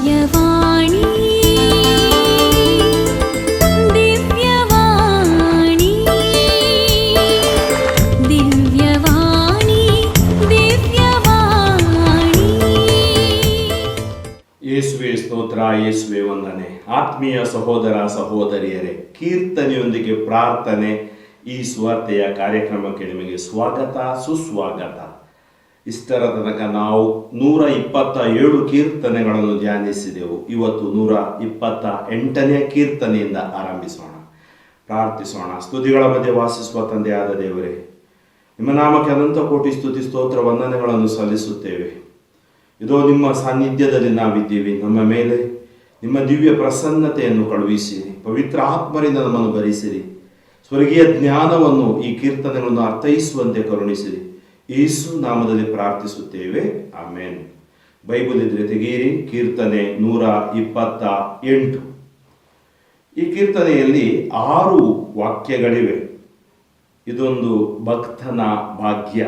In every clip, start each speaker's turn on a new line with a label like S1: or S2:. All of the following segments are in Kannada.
S1: ದಿವ್ಯವಾಣಿ ದಿವ್ಯವಾಣಿ ದಿವ್ಯವಾಣಿ ದಿವ್ಯವಾಣಿ.
S2: ಯೇಸುವೆ ಸ್ತೋತ್ರ, ಯೇಸುವೆ ವಂದನೆ. ಆತ್ಮೀಯ ಸಹೋದರ ಸಹೋದರಿಯರೇ, ಕೀರ್ತನೆಯೊಂದಿಗೆ ಪ್ರಾರ್ಥನೆ ಈ ಸುವಾರ್ತೆಯ ಕಾರ್ಯಕ್ರಮಕ್ಕೆ ನಿಮಗೆ ಸ್ವಾಗತ, ಸುಸ್ವಾಗತ. ಇಷ್ಟರ ತನಕ ನಾವು 127 ಕೀರ್ತನೆಗಳನ್ನು ಧ್ಯಾನಿಸಿದೆವು. ಇವತ್ತು 128ನೇ ಕೀರ್ತನೆಯಿಂದ ಆರಂಭಿಸೋಣ. ಪ್ರಾರ್ಥಿಸೋಣ. ಸ್ತುತಿಗಳ ಮಧ್ಯೆ ವಾಸಿಸುವ ತಂದೆಯಾದ ದೇವರೇ, ನಿಮ್ಮ ನಾಮಕ್ಕೆ ಅನಂತ ಕೋಟಿ ಸ್ತುತಿ ಸ್ತೋತ್ರ ವಂದನೆಗಳನ್ನು ಸಲ್ಲಿಸುತ್ತೇವೆ. ಇದೋ ನಿಮ್ಮ ಸಾನ್ನಿಧ್ಯದಲ್ಲಿ ನಾವಿದ್ದೀವಿ. ನಮ್ಮ ಮೇಲೆ ನಿಮ್ಮ ದಿವ್ಯ ಪ್ರಸನ್ನತೆಯನ್ನು ಕಳುಹಿಸಿರಿ. ಪವಿತ್ರ ಆತ್ಮರಿಂದ ನಮ್ಮನ್ನು ಭರಿಸಿರಿ. ಸ್ವರ್ಗೀಯ ಜ್ಞಾನವನ್ನು ಈ ಕೀರ್ತನೆಗಳನ್ನು ಅರ್ಥೈಸುವಂತೆ ಕರುಣಿಸಿರಿ. ಯೇಸು ನಾಮದಲ್ಲಿ ಪ್ರಾರ್ಥಿಸುತ್ತೇವೆ, ಆಮೇನ್. ಬೈಬಲ್ ಇದ್ರೆ ತೆಗೆಯಿರಿ. ಕೀರ್ತನೆ 128. ಈ ಕೀರ್ತನೆಯಲ್ಲಿ 6 ವಾಕ್ಯಗಳಿವೆ. ಇದೊಂದು ಭಕ್ತನ ಭಾಗ್ಯ.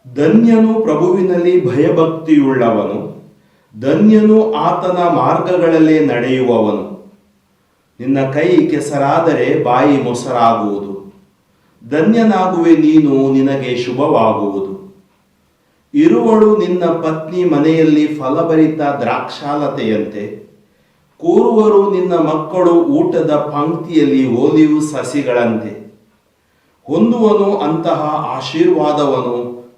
S2: ಧನ್ಯನು ಪ್ರಭುವಿನಲ್ಲಿ ಭಯಭಕ್ತಿಯುಳ್ಳವನು, ಧನ್ಯನು ಆತನ ಮಾರ್ಗಗಳಲ್ಲೇ ನಡೆಯುವವನು. ನಿನ್ನ ಕೈ ಕೆಸರಾದರೆ ಬಾಯಿ ಮೊಸರಾಗುವುದು, ಧನ್ಯನಾಗುವೆ ನೀನು, ನಿನಗೆ ಶುಭವಾಗುವುದು. ಇರುವಳು ನಿನ್ನ ಪತ್ನಿ ಮನೆಯಲ್ಲಿ ಫಲಭರಿತ ದ್ರಾಕ್ಷಾಲತೆಯಂತೆ, ಕೂರುವರು ನಿನ್ನ ಮಕ್ಕಳು ಊಟದ ಪಂಕ್ತಿಯಲ್ಲಿ ಓಲಿವ್ ಸಸಿಗಳಂತೆ. ಹೊಂದುವನು ಅಂತಹ ಆಶೀರ್ವಾದವನು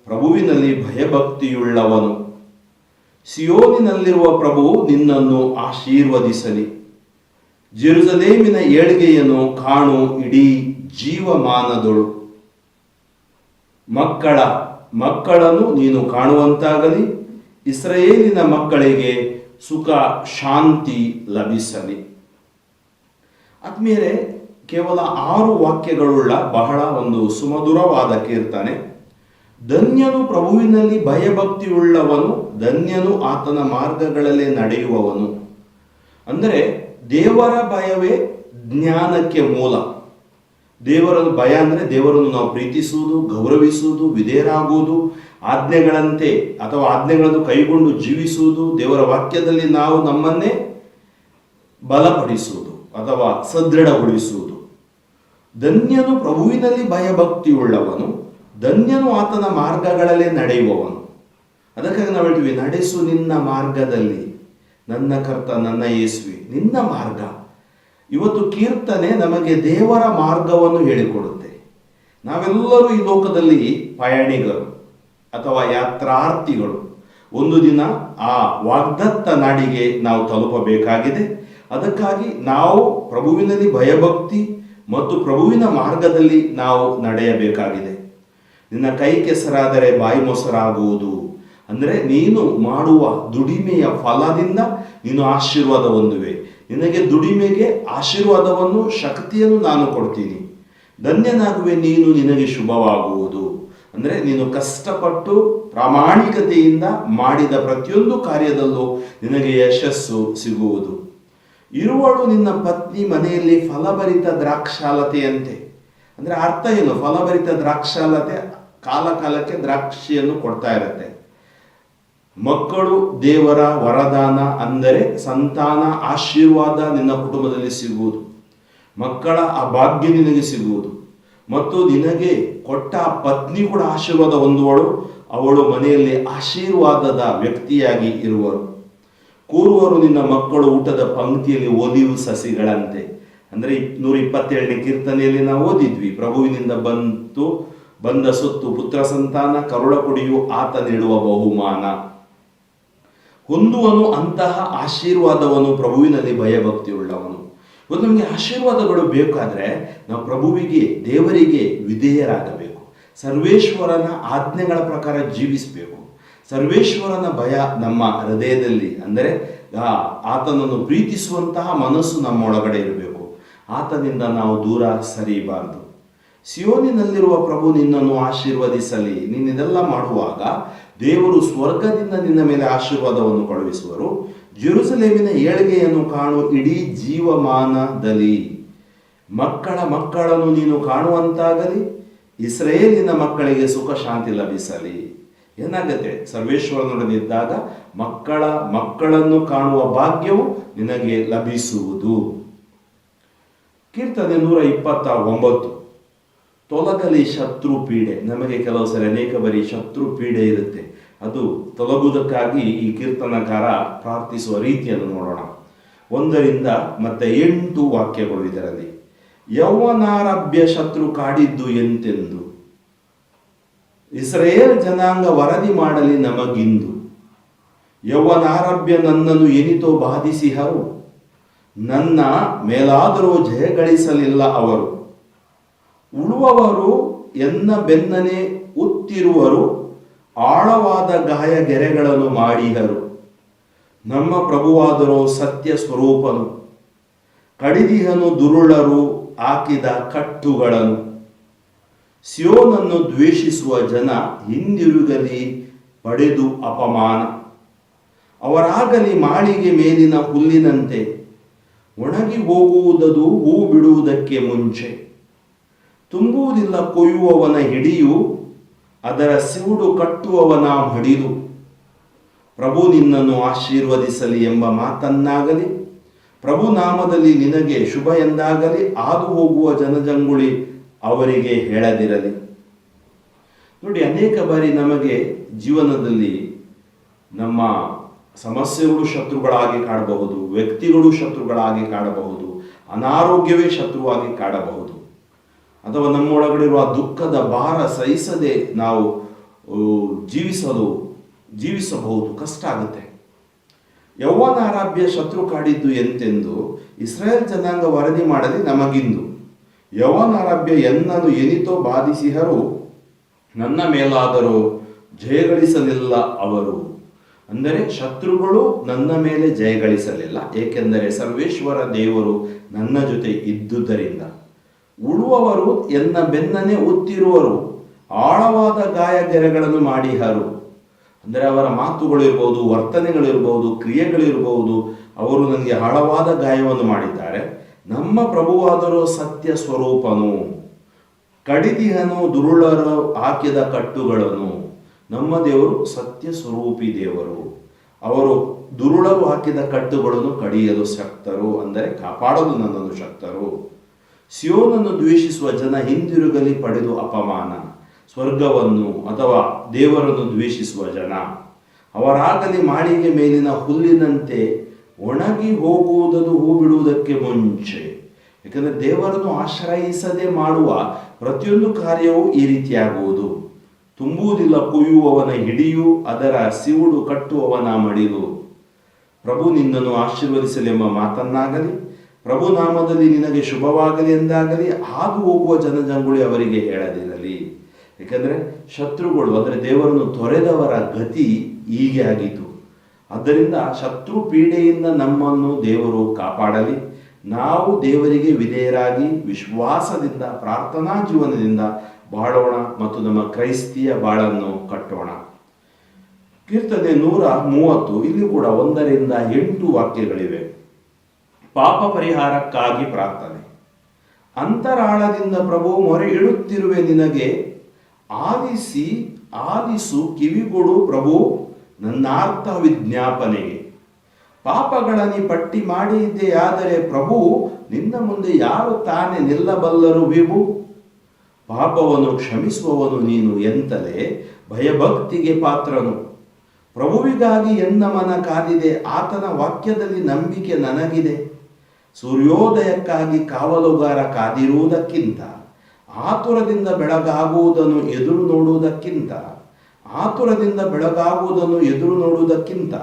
S2: ಪ್ರಭುವಿನಲ್ಲಿ ಭಯಭಕ್ತಿಯುಳ್ಳವನು. ಸಿಯೋನಿನಲ್ಲಿರುವ ಪ್ರಭು ನಿನ್ನನ್ನು ಆಶೀರ್ವದಿಸಲಿ. ಜೆರುಸಲೇಮಿನ ಏಳ್ಗೆಯನ್ನು ಕಾಣು ಇಡೀ ಜೀವಮಾನದೊಳು. ಮಕ್ಕಳನ್ನು ನೀನು ಕಾಣುವಂತಾಗಲಿ. ಇಸ್ರಾಯೇಲಿನ ಮಕ್ಕಳಿಗೆ ಸುಖ ಶಾಂತಿ ಲಭಿಸಲಿ. ಆದ್ಮೇಲೆ ಕೇವಲ 6 ವಾಕ್ಯಗಳುಳ್ಳ ಬಹಳ ಒಂದು ಸುಮಧುರವಾದ ಕೀರ್ತನೆ. ಧನ್ಯನು ಪ್ರಭುವಿನಲ್ಲಿ ಭಯಭಕ್ತಿಯುಳ್ಳವನು, ಧನ್ಯನು ಆತನ ಮಾರ್ಗಗಳಲ್ಲೇ ನಡೆಯುವವನು. ಅಂದರೆ ದೇವರ ಭಯವೇ ಜ್ಞಾನಕ್ಕೆ ಮೂಲ. ದೇವರ ಭಯ ಅಂದರೆ ದೇವರನ್ನು ನಾವು ಪ್ರೀತಿಸುವುದು, ಗೌರವಿಸುವುದು, ವಿಧೇಯರಾಗುವುದು, ಆಜ್ಞೆಗಳಂತೆ ಅಥವಾ ಆಜ್ಞೆಗಳನ್ನು ಕೈಗೊಂಡು ಜೀವಿಸುವುದು, ದೇವರ ವಾಕ್ಯದಲ್ಲಿ ನಾವು ನಮ್ಮನ್ನೇ ಬಲಪಡಿಸುವುದು ಅಥವಾ ಸದೃಢಗೊಳಿಸುವುದು. ಧನ್ಯನು ಪ್ರಭುವಿನಲ್ಲಿ ಭಯಭಕ್ತಿಯುಳ್ಳವನು, ಧನ್ಯನು ಆತನ ಮಾರ್ಗಗಳಲ್ಲೇ ನಡೆಯುವವನು. ಅದಕ್ಕಾಗಿ ನಾವು ಹೇಳ್ತೀವಿ, ನಡೆಸು ನಿನ್ನ ಮಾರ್ಗದಲ್ಲಿ ನನ್ನ ಕರ್ತ ನನ್ನ ಯೇಸುವೆ. ನಿನ್ನ ಮಾರ್ಗ. ಇವತ್ತು ಕೀರ್ತನೆ ನಮಗೆ ದೇವರ ಮಾರ್ಗವನ್ನು ಹೇಳಿಕೊಡುತ್ತೆ. ನಾವೆಲ್ಲರೂ ಈ ಲೋಕದಲ್ಲಿ ಪಯಣಿಗರು ಅಥವಾ ಯಾತ್ರಾರ್ಥಿಗಳು. ಒಂದು ದಿನ ಆ ವಾಗ್ದತ್ತ ನಾಡಿಗೆ ನಾವು ತಲುಪಬೇಕಾಗಿದೆ. ಅದಕ್ಕಾಗಿ ನಾವು ಪ್ರಭುವಿನಲ್ಲಿ ಭಯಭಕ್ತಿ ಮತ್ತು ಪ್ರಭುವಿನ ಮಾರ್ಗದಲ್ಲಿ ನಾವು ನಡೆಯಬೇಕಾಗಿದೆ. ನಿನ್ನ ಕೈ ಕೆಸರಾದರೆ ಬಾಯಿ ಮೊಸರಾಗುವುದು ಅಂದರೆ ನೀನು ಮಾಡುವ ದುಡಿಮೆಯ ಫಲದಿಂದ ನೀನು ಆಶೀರ್ವಾದ ಹೊಂದುವೆ. ನಿನಗೆ ದುಡಿಮೆಗೆ ಆಶೀರ್ವಾದವನ್ನು, ಶಕ್ತಿಯನ್ನು ನಾನು ಕೊಡ್ತೀನಿ. ಧನ್ಯನಾಗುವೆ ನೀನು, ನಿನಗೆ ಶುಭವಾಗುವುದು. ಅಂದರೆ ನೀನು ಕಷ್ಟಪಟ್ಟು ಪ್ರಾಮಾಣಿಕತೆಯಿಂದ ಮಾಡಿದ ಪ್ರತಿಯೊಂದು ಕಾರ್ಯದಲ್ಲೂ ನಿನಗೆ ಯಶಸ್ಸು ಸಿಗುವುದು. ಇರುವಳು ನಿನ್ನ ಪತ್ನಿ ಮನೆಯಲ್ಲಿ ಫಲಭರಿತ ದ್ರಾಕ್ಷಾಲತೆಯಂತೆ. ಅಂದರೆ ಅರ್ಥ ಏನು? ಫಲಭರಿತ ದ್ರಾಕ್ಷಾಲತೆ ಕಾಲ ಕಾಲಕ್ಕೆ ದ್ರಾಕ್ಷಿಯನ್ನು ಕೊಡ್ತಾ ಇರುತ್ತೆ. ಮಕ್ಕಳು ದೇವರ ವರದಾನ, ಅಂದರೆ ಸಂತಾನ ಆಶೀರ್ವಾದ ನಿನ್ನ ಕುಟುಂಬದಲ್ಲಿ ಸಿಗುವುದು. ಮಕ್ಕಳ ಆ ಭಾಗ್ಯ ನಿನಗೆ ಸಿಗುವುದು. ಮತ್ತು ನಿನಗೆ ಕೊಟ್ಟ ಪತ್ನಿ ಕೂಡ ಆಶೀರ್ವಾದ ಹೊಂದುವಳು. ಅವಳು ಮನೆಯಲ್ಲಿ ಆಶೀರ್ವಾದದ ವ್ಯಕ್ತಿಯಾಗಿ ಇರುವರು. ಕೂರುವರು ನಿನ್ನ ಮಕ್ಕಳು ಊಟದ ಪಂಕ್ತಿಯಲ್ಲಿ ಓಲಿವ್ ಸಸಿಗಳಂತೆ. ಅಂದರೆ 127ನೇ ಕೀರ್ತನೆಯಲ್ಲಿ ನಾವು ಓದಿದ್ವಿ, ಪ್ರಭುವಿನಿಂದ ಬಂದ ಸೊತ್ತು ಪುತ್ರ ಸಂತಾನ, ಕರುಳ ಕೊಡಿಯು ಆತ ನೀಡುವ ಬಹುಮಾನ. ಹೊಂದುವನು ಅಂತಹ ಆಶೀರ್ವಾದವನು ಪ್ರಭುವಿನಲ್ಲಿ ಭಯಭಕ್ತಿಯುಳ್ಳವನು. ಇವತ್ತು ನಮಗೆ ಆಶೀರ್ವಾದಗಳು ಬೇಕಾದರೆ ನಾವು ಪ್ರಭುವಿಗೆ, ದೇವರಿಗೆ ವಿಧೇಯರಾಗಬೇಕು. ಸರ್ವೇಶ್ವರನ ಆಜ್ಞೆಗಳ ಪ್ರಕಾರ ಜೀವಿಸಬೇಕು. ಸರ್ವೇಶ್ವರನ ಭಯ ನಮ್ಮ ಹೃದಯದಲ್ಲಿ, ಅಂದರೆ ಆತನನ್ನು ಪ್ರೀತಿಸುವಂತಹ ಮನಸ್ಸು ನಮ್ಮೊಳಗಡೆ ಇರಬೇಕು. ಆತನಿಂದ ನಾವು ದೂರ ಸರಿಯಬಾರದು. ಸಿಯೋನಿನಲ್ಲಿರುವ ಪ್ರಭು ನಿನ್ನನ್ನು ಆಶೀರ್ವದಿಸಲಿ. ನೀನಿದೆಲ್ಲ ಮಾಡುವಾಗ ದೇವರು ಸ್ವರ್ಗದಿಂದ ನಿನ್ನ ಮೇಲೆ ಆಶೀರ್ವಾದವನ್ನು ಕಳುಹಿಸುವರು. ಜೆರುಸಲೇಮಿನ ಏಳ್ಗೆಯನ್ನು ಕಾಣು ಇಡೀ ಜೀವಮಾನದಲ್ಲಿ. ಮಕ್ಕಳನ್ನು ನೀನು ಕಾಣುವಂತಾಗಲಿ. ಇಸ್ರಾಯೇಲಿನ ಮಕ್ಕಳಿಗೆ ಸುಖ ಶಾಂತಿ ಲಭಿಸಲಿ. ಏನಾಗುತ್ತೆ? ಸರ್ವೇಶ್ವರನೊಡನೆ ಇದ್ದಾಗ ಮಕ್ಕಳನ್ನು ಕಾಣುವ ಭಾಗ್ಯವು ನಿನಗೆ ಲಭಿಸುವುದು. ಕೀರ್ತನೆ 129. ತೊಲಗಲಿ ಶತ್ರು ಪೀಡೆ. ನಮಗೆ ಕೆಲವು ಸರಿ ಅನೇಕ ಬಾರಿ ಶತ್ರು ಪೀಡೆ ಇರುತ್ತೆ. ಅದು ತೊಲಗುವುದಕ್ಕಾಗಿ ಈ ಕೀರ್ತನಕಾರ ಪ್ರಾರ್ಥಿಸುವ ರೀತಿಯನ್ನು ನೋಡೋಣ. 1-8 ವಾಕ್ಯಗಳು ಇದರಲ್ಲಿ. ಯೌವನಾರಭ್ಯ ಶತ್ರು ಕಾಡಿದ್ದು ಎಂತೆಂದು, ಇಸ್ರಾಯೇಲ್ ಜನಾಂಗ ವರದಿ ಮಾಡಲಿ ನಮಗಿಂದು. ಯೌವನಾರಭ್ಯ ನನ್ನನ್ನು ಎನಿತೋ ಬಾಧಿಸಿಹರು, ನನ್ನ ಮೇಲಾದರೂ ಜಯಗಳಿಸಲಿಲ್ಲ ಅವರು. ಉಳುವವರು ಎನ್ನ ಬೆನ್ನನೆ ಉತ್ತಿರುವರು, ಆಳವಾದ ಗಾಯ ಗೆರೆಗಳನ್ನು ಮಾಡಿದರು. ನಮ್ಮ ಪ್ರಭುವಾದರೋ ಸತ್ಯ ಸ್ವರೂಪನು, ಕಡಿದಿಹನು ದುರುಳರು ಹಾಕಿದ ಕಟ್ಟುಗಳನ್ನು. ಸಿಯೋನನ್ನು ದ್ವೇಷಿಸುವ ಜನ ಹಿಂದಿರುಗಲಿ ಪಡೆದು ಅಪಮಾನ. ಅವರಾಗಲಿ ಮಾಳಿಗೆ ಮೇಲಿನ ಹುಲ್ಲಿನಂತೆ, ಒಣಗಿ ಹೋಗುವುದದು ಹೂ ಬಿಡುವುದಕ್ಕೆ ಮುಂಚೆ. ತುಂಬುವುದಿಲ್ಲ ಕೊಯ್ಯುವವನ ಹಿಡಿಯು, ಅದರ ಸಿವುಡು ಕಟ್ಟುವವನ ಮಡಿಲು. ಪ್ರಭು ನಿನ್ನನ್ನು ಆಶೀರ್ವದಿಸಲಿ ಎಂಬ ಮಾತನ್ನಾಗಲಿ, ಪ್ರಭು ನಾಮದಲ್ಲಿ ನಿನಗೆ ಶುಭ ಎಂದಾಗಲಿ ಹಾದು ಹೋಗುವ ಜನಜಂಗುಳಿ ಅವರಿಗೆ ಹೇಳದಿರಲಿ. ನೋಡಿ, ಅನೇಕ ಬಾರಿ ನಮಗೆ ಜೀವನದಲ್ಲಿ ನಮ್ಮ ಸಮಸ್ಯೆಗಳು ಶತ್ರುಗಳಾಗಿ ಕಾಡಬಹುದು, ವ್ಯಕ್ತಿಗಳು ಶತ್ರುಗಳಾಗಿ ಕಾಡಬಹುದು, ಅನಾರೋಗ್ಯವೇ ಶತ್ರುವಾಗಿ ಕಾಡಬಹುದು, ಅಥವಾ ನಮ್ಮೊಳಗಡೆ ಇರುವ ದುಃಖದ ಭಾರ ಸಹಿಸದೆ ನಾವು ಜೀವಿಸಬಹುದು, ಕಷ್ಟ ಆಗುತ್ತೆ. ಯೌವನಾರಭ್ಯ ಶತ್ರು ಕಾಡಿದ್ದು ಎಂತೆಂದು, ಇಸ್ರಾಯೇಲ್ ಜನಾಂಗ ವರದಿ ಮಾಡಲಿ ನಮಗಿಂದು. ಯೌವನಾರಭ್ಯ ಎನ್ನನು ಎನಿತೋ ಬಾಧಿಸಿಹರು, ನನ್ನ ಮೇಲಾದರೂ ಜಯಗಳಿಸಲಿಲ್ಲ ಅವರು. ಅಂದರೆ ಶತ್ರುಗಳು ನನ್ನ ಮೇಲೆ ಜಯಗಳಿಸಲಿಲ್ಲ, ಏಕೆಂದರೆ ಸರ್ವೇಶ್ವರ ದೇವರು ನನ್ನ ಜೊತೆ ಇದ್ದುದರಿಂದ. ಉಳುವವರು ಎನ್ನ ಬೆನ್ನನೆ ಉತ್ತಿರುವರು, ಆಳವಾದ ಗಾಯ ಗೆರೆಗಳನ್ನು ಮಾಡಿಹರು. ಅಂದರೆ ಅವರ ಮಾತುಗಳಿರ್ಬೋದು, ವರ್ತನೆಗಳಿರ್ಬೋದು, ಕ್ರಿಯೆಗಳಿರ್ಬೋದು, ಅವರು ನನಗೆ ಆಳವಾದ ಗಾಯವನ್ನು ಮಾಡಿದ್ದಾರೆ. ನಮ್ಮ ಪ್ರಭುವಾದರೂ ಸತ್ಯ ಸ್ವರೂಪನು, ಕಡಿದಿಹನು ದುರುಳರು ಹಾಕಿದ ಕಟ್ಟುಗಳನ್ನು. ನಮ್ಮ ದೇವರು ಸತ್ಯ ಸ್ವರೂಪಿ ದೇವರು. ಅವರು ದುರುಳರು ಹಾಕಿದ ಕಟ್ಟುಗಳನ್ನು ಕಡಿಯಲು ಶಕ್ತರು, ಅಂದರೆ ಕಾಪಾಡಲು ನನ್ನನ್ನು ಶಕ್ತರು. ಸಿಯೋನನ್ನು ದ್ವೇಷಿಸುವ ಜನ ಹಿಂದಿರುಗಲಿ ಪಡೆದು ಅಪಮಾನ. ಸ್ವರ್ಗವನ್ನು ಅಥವಾ ದೇವರನ್ನು ದ್ವೇಷಿಸುವ ಜನ, ಅವರಾಗಲಿ ಮಾಳಿಗೆ ಮೇಲಿನ ಹುಲ್ಲಿನಂತೆ, ಒಣಗಿ ಹೋಗುವುದನ್ನು ಹೂ ಬಿಡುವುದಕ್ಕೆ ಮುಂಚೆ. ಯಾಕಂದರೆ ದೇವರನ್ನು ಆಶ್ರಯಿಸದೆ ಮಾಡುವ ಪ್ರತಿಯೊಂದು ಕಾರ್ಯವೂ ಈ ರೀತಿಯಾಗುವುದು. ತುಂಬುವುದಿಲ್ಲ ಕೊಯ್ಯುವವನ ಹಿಡಿಯು, ಅದರ ಸಿವುಡು ಕಟ್ಟುವವನ ಮಡಿಲು. ಪ್ರಭು ನಿನ್ನನ್ನು ಆಶೀರ್ವದಿಸಲೆಂಬ ಮಾತನ್ನಾಗಲಿ, ಪ್ರಭು ನಾಮದಲ್ಲಿ ನಿನಗೆ ಶುಭವಾಗಲಿ ಎಂದಾಗಲಿ ಹಾದು ಹೋಗುವ ಜನಜಂಗುಳಿ ಅವರಿಗೆ ಹೇಳದಿರಲಿ. ಯಾಕಂದರೆ ಶತ್ರುಗಳು, ಅಂದರೆ ದೇವರನ್ನು ತೊರೆದವರ ಗತಿ ಹೀಗೆ ಆಗಿತು. ಆದ್ದರಿಂದ ಶತ್ರು ಪೀಡೆಯಿಂದ ನಮ್ಮನ್ನು ದೇವರು ಕಾಪಾಡಲಿ. ನಾವು ದೇವರಿಗೆ ವಿಧೇಯರಾಗಿ ವಿಶ್ವಾಸದಿಂದ ಪ್ರಾರ್ಥನಾ ಜೀವನದಿಂದ ಬಾಳೋಣ ಮತ್ತು ನಮ್ಮ ಕ್ರೈಸ್ತಿಯ ಬಾಳನ್ನು ಕಟ್ಟೋಣ. ಕೀರ್ತನೆ 130, ಇಲ್ಲಿ ಕೂಡ 1-8 ವಾಕ್ಯಗಳಿವೆ. ಪಾಪ ಪರಿಹಾರಕ್ಕಾಗಿ ಪ್ರಾರ್ಥನೆ. ಅಂತರಾಳದಿಂದ ಪ್ರಭು ಮೊರೆ ಇಡುತ್ತಿರುವೆ ನಿನಗೆ, ಆಲಿಸು ಕಿವಿಗೊಡು ಪ್ರಭು ನನ್ನಾರ್ಥ ವಿಜ್ಞಾಪನೆಗೆ. ಪಾಪಗಳಲ್ಲಿ ಪಟ್ಟಿ ಮಾಡಿದೆಯಾದರೆ ಪ್ರಭು ನಿನ್ನ ಮುಂದೆ ಯಾರು ತಾನೇ ನಿಲ್ಲಬಲ್ಲರು ವಿಭು. ಪಾಪವನ್ನು ಕ್ಷಮಿಸುವವನು ನೀನು ಎಂತಲೇ ಭಯಭಕ್ತಿಗೆ ಪಾತ್ರನು. ಪ್ರಭುವಿಗಾಗಿ ಎನ್ನ ಮನ ಕಾದಿದೆ, ಆತನ ವಾಕ್ಯದಲ್ಲಿ ನಂಬಿಕೆ ನನಗಿದೆ. ಸೂರ್ಯೋದಯಕ್ಕಾಗಿ ಕಾವಲುಗಾರ ಕಾದಿರುವುದಕ್ಕಿಂತ, ಆತುರದಿಂದ ಬೆಳಗಾಗುವುದನ್ನು ಎದುರು ನೋಡುವುದಕ್ಕಿಂತ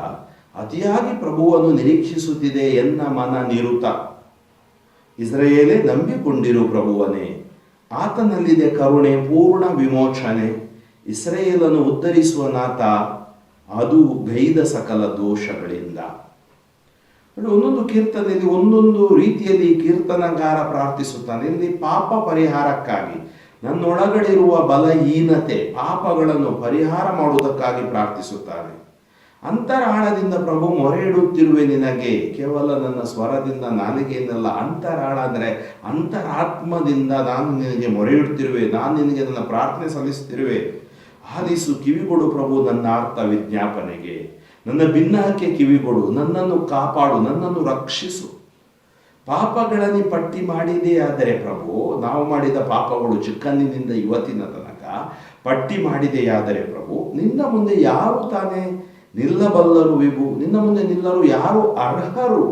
S2: ಅತಿಯಾಗಿ ಪ್ರಭುವನ್ನು ನಿರೀಕ್ಷಿಸುತ್ತಿದೆ ಎನ್ನ ಮನ ನಿರುತ. ಇಸ್ರಾಯೇಲೇ ನಂಬಿಕೊಂಡಿರು ಪ್ರಭುವನೇ, ಆತನಲ್ಲಿದೆ ಕರುಣೆ ಪೂರ್ಣ ವಿಮೋಚನೆ. ಇಸ್ರಾಯೇಲನ್ನು ಉದ್ಧರಿಸುವ ನಾಥ, ಅದು ಗೈದ ಸಕಲ ದೋಷಗಳಿಂದ. ಒಂದೊಂದು ಕೀರ್ತನೆಯಲ್ಲಿ ಒಂದೊಂದು ರೀತಿಯಲ್ಲಿ ಕೀರ್ತನಗಾರ ಪ್ರಾರ್ಥಿಸುತ್ತಾನೆ. ಇಲ್ಲಿ ಪಾಪ ಪರಿಹಾರಕ್ಕಾಗಿ, ನನ್ನೊಳಗಡೆ ಇರುವ ಬಲಹೀನತೆ, ಪಾಪಗಳನ್ನು ಪರಿಹಾರ ಮಾಡುವುದಕ್ಕಾಗಿ ಪ್ರಾರ್ಥಿಸುತ್ತಾನೆ. ಅಂತರಾಳದಿಂದ ಪ್ರಭು ಮೊರೆ ಇಡುತ್ತಿರುವೆ ನಿನಗೆ. ಕೇವಲ ನನ್ನ ಸ್ವರದಿಂದ, ನಾಲಿಗೆಯಿಂದಲ್ಲ, ಅಂತರಾಳ ಅಂದರೆ ಅಂತರಾತ್ಮದಿಂದ ನಾನು ನಿನಗೆ ಮೊರೆ ಇಡುತ್ತಿರುವೆ, ನಾನು ನಿನಗೆ ನನ್ನ ಪ್ರಾರ್ಥನೆ ಸಲ್ಲಿಸುತ್ತಿರುವೆ. ಆಲಿಸು, ಕಿವಿಗೊಡು ಪ್ರಭು ನನ್ನ ಅರ್ಥ ವಿಜ್ಞಾಪನೆಗೆ. ನನ್ನ ಭಿನ್ನಹಕ್ಕೆ ಕಿವಿಗೊಡು, ನನ್ನನ್ನು ಕಾಪಾಡು, ನನ್ನನ್ನು ರಕ್ಷಿಸು. ಪಾಪಗಳನ್ನು ಪಟ್ಟಿ ಮಾಡಿದೆಯಾದರೆ ಪ್ರಭು, ನಾವು ಮಾಡಿದ ಪಾಪಗಳು ಚಿಕ್ಕಂದಿನಿಂದ ಇವತ್ತಿನ ತನಕ ಪಟ್ಟಿ ಮಾಡಿದೆಯಾದರೆ ಪ್ರಭು, ನಿನ್ನ ಮುಂದೆ ಯಾರು ತಾನೇ ನಿಲ್ಲಬಲ್ಲರು ವಿಭು? ನಿನ್ನ ಮುಂದೆ ನಿಲ್ಲರು ಯಾರು ಅರ್ಹರು?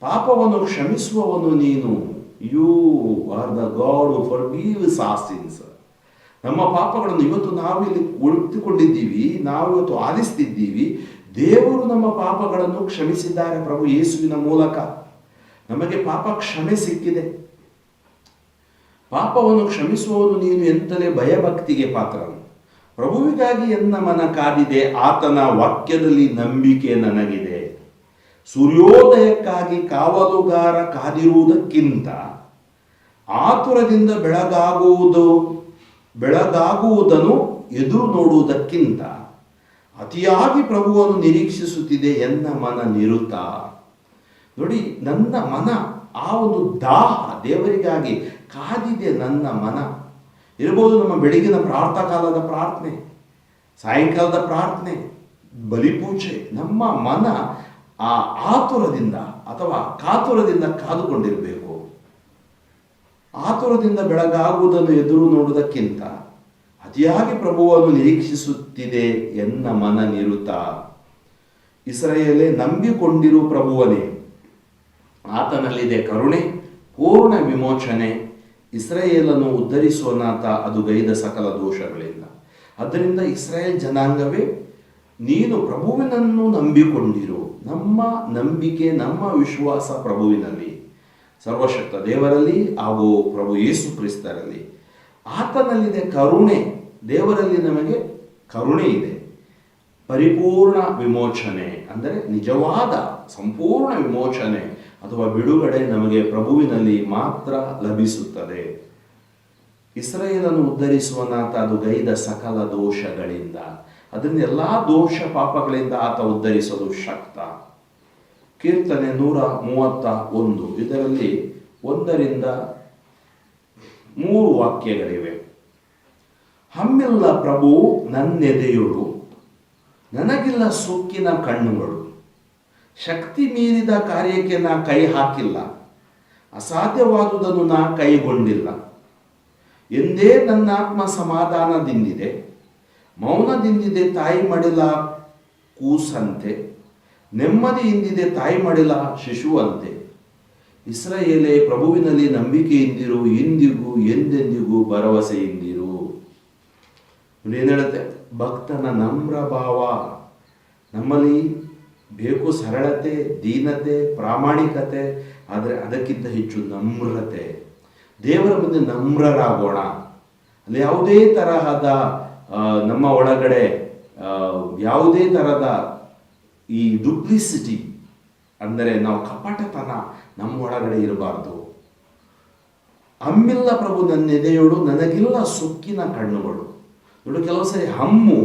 S2: ಪಾಪವನ್ನು ಕ್ಷಮಿಸುವವನು ನೀನು. You are the God who forgives our sins. ನಮ್ಮ ಪಾಪಗಳನ್ನು ಇವತ್ತು ನಾವಿಲ್ಲಿ ಕುಳಿತುಕೊಂಡಿದ್ದೀವಿ, ನಾವು ಇವತ್ತು ಆಲಿಸ್ತಿದ್ದೀವಿ. ದೇವರು ನಮ್ಮ ಪಾಪಗಳನ್ನು ಕ್ಷಮಿಸಿದ್ದಾರೆ ಪ್ರಭು ಯೇಸುವಿನ ಮೂಲಕ. ನಮಗೆ ಪಾಪ ಕ್ಷಮೆ ಸಿಕ್ಕಿದೆ. ಪಾಪವನ್ನು ಕ್ಷಮಿಸುವವನು ನೀನು ಎಂತಲೇ ಭಯಭಕ್ತಿಗೆ ಪಾತ್ರನು. ಪ್ರಭುವಿಗಾಗಿ ಎನ್ನ ಮನ ಕಾದಿದೆ, ಆತನ ವಾಕ್ಯದಲ್ಲಿ ನಂಬಿಕೆ ನನಗಿದೆ. ಸೂರ್ಯೋದಯಕ್ಕಾಗಿ ಕಾವಲುಗಾರ ಕಾದಿರುವುದಕ್ಕಿಂತ ಆತುರದಿಂದ ಬೆಳಗಾಗುವುದನ್ನು ಎದುರು ನೋಡುವುದಕ್ಕಿಂತ ಅತಿಯಾಗಿ ಪ್ರಭುವನ್ನು ನಿರೀಕ್ಷಿಸುತ್ತಿದೆ ಎನ್ನ ಮನ ನಿರುತ. ನೋಡಿ, ನನ್ನ ಮನ ಆ ಒಂದು ದಾಹ ದೇವರಿಗಾಗಿ ಕಾದಿದೆ. ನನ್ನ ಮನ ಇರ್ಬೋದು ನಮ್ಮ ಬೆಳಗಿನ ಪ್ರಾತಃಕಾಲದ ಪ್ರಾರ್ಥನೆ, ಸಾಯಂಕಾಲದ ಪ್ರಾರ್ಥನೆ, ಬಲಿಪೂಜೆ. ನಮ್ಮ ಮನ ಆ ಆತುರದಿಂದ ಅಥವಾ ಕಾತುರದಿಂದ ಕಾದುಕೊಂಡಿರಬೇಕು. ಆತುರದಿಂದ ಬೆಳಗಾಗುವುದನ್ನು ಎದುರು ನೋಡುವುದಕ್ಕಿಂತ ಅತಿಯಾಗಿ ಪ್ರಭುವನ್ನು ನಿರೀಕ್ಷಿಸುತ್ತಿದೆ ಎನ್ನ ಮನ ನಿರುತ. ಇಸ್ರಾಯೇಲೇ, ನಂಬಿಕೊಂಡಿರು ಪ್ರಭುವನೇ, ಆತನಲ್ಲಿದೆ ಕರುಣೆ, ಪೂರ್ಣ ವಿಮೋಚನೆ. ಇಸ್ರಾಯೇಲನ್ನು ಉದ್ಧರಿಸುವನಾತ, ಅದು ಗೈದ ಸಕಲ ದೋಷಗಳಿಂದ. ಆದ್ದರಿಂದ ಇಸ್ರಾಯೇಲ್ ಜನಾಂಗವೇ, ನೀನು ಪ್ರಭುವಿನನ್ನು ನಂಬಿಕೊಂಡಿರು. ನಮ್ಮ ನಂಬಿಕೆ, ನಮ್ಮ ವಿಶ್ವಾಸ ಪ್ರಭುವಿನಲ್ಲಿ, ಸರ್ವಶಕ್ತ ದೇವರಲ್ಲಿ ಹಾಗೂ ಪ್ರಭು ಯೇಸು ಕ್ರಿಸ್ತರಲ್ಲಿ. ಆತನಲ್ಲಿದೆ ಕರುಣೆ. ದೇವರಲ್ಲಿ ನಮಗೆ ಕರುಣೆ ಇದೆ. ಪರಿಪೂರ್ಣ ವಿಮೋಚನೆ ಅಂದರೆ ನಿಜವಾದ ಸಂಪೂರ್ಣ ವಿಮೋಚನೆ ಅಥವಾ ಬಿಡುಗಡೆ ನಮಗೆ ಪ್ರಭುವಿನಲ್ಲಿ ಮಾತ್ರ ಲಭಿಸುತ್ತದೆ. ಇಸ್ರಾಯೇಲನ್ನು ಉದ್ಧರಿಸುವನಾತ, ಅದು ಗೈದ ಸಕಲ ದೋಷಗಳಿಂದ. ಅದರಿಂದ ಎಲ್ಲ ದೋಷ ಪಾಪಗಳಿಂದ ಆತ ಉದ್ಧರಿಸಲು ಶಕ್ತ. ಕೀರ್ತನೆ 131, ಇದರಲ್ಲಿ 1ರಿಂದ 3 ವಾಕ್ಯಗಳಿವೆ. ಹಮ್ಮಿಲ್ಲ ಪ್ರಭು ನನ್ನೆದೆಯುಳು, ನನಗಿಲ್ಲ ಸೊಕ್ಕಿನ ಕಣ್ಣುಗಳು. ಶಕ್ತಿ ಮೀರಿದ ಕಾರ್ಯಕ್ಕೆ ನಾ ಕೈ ಹಾಕಿಲ್ಲ, ಅಸಾಧ್ಯವಾದುದನ್ನು ನಾ ಕೈಗೊಂಡಿಲ್ಲ. ಎಂದೇ ನನ್ನ ಆತ್ಮ ಸಮಾಧಾನದಿಂದಿದೆ, ಮೌನದಿಂದಿದೆ ತಾಯಿ ಮಡಿಲ ಕೂಸಂತೆ. ನೆಮ್ಮದಿಯಿಂದಿದೆ ತಾಯಿ ಮಡಿಲ ಶಿಶುವಂತೆ. ಇಸ್ರಾಯೇಲೇ, ಪ್ರಭುವಿನಲ್ಲಿ ನಂಬಿಕೆಯಿಂದಿರು, ಇಂದಿಗೂ ಎಂದೆಂದಿಗೂ ಭರವಸೆಯಿಂದಿರು. ಏನು ಹೇಳುತ್ತೆ? ಭಕ್ತನ ನಮ್ರ ಭಾವ. ನಮ್ಮಲ್ಲಿ ಬೇಕು ಸರಳತೆ, ದೀನತೆ, ಪ್ರಾಮಾಣಿಕತೆ, ಆದರೆ ಅದಕ್ಕಿಂತ ಹೆಚ್ಚು ನಮ್ರತೆ. ದೇವರ ಮುಂದೆ ನಮ್ರರಾಗೋಣ. ಅಲ್ಲಿ ಯಾವುದೇ ತರಹದ ನಮ್ಮ ಒಳಗಡೆ ಯಾವುದೇ ತರಹದ ಈ ಡುಪ್ಲಿಸಿಟಿ ಅಂದರೆ ನಾವು ಕಪಟತನ ನಮ್ಮ ಒಳಗಡೆ ಇರಬಾರ್ದು. ಹಮ್ಮಿಲ್ಲ ಪ್ರಭು ನನ್ನೆದೆಯೋಡು, ನನಗಿಲ್ಲ ಸೊಕ್ಕಿನ ಕಣ್ಣುಗಳು. ನೋಡಿ, ಕೆಲವು ಸರಿ ಹಮ್ಮು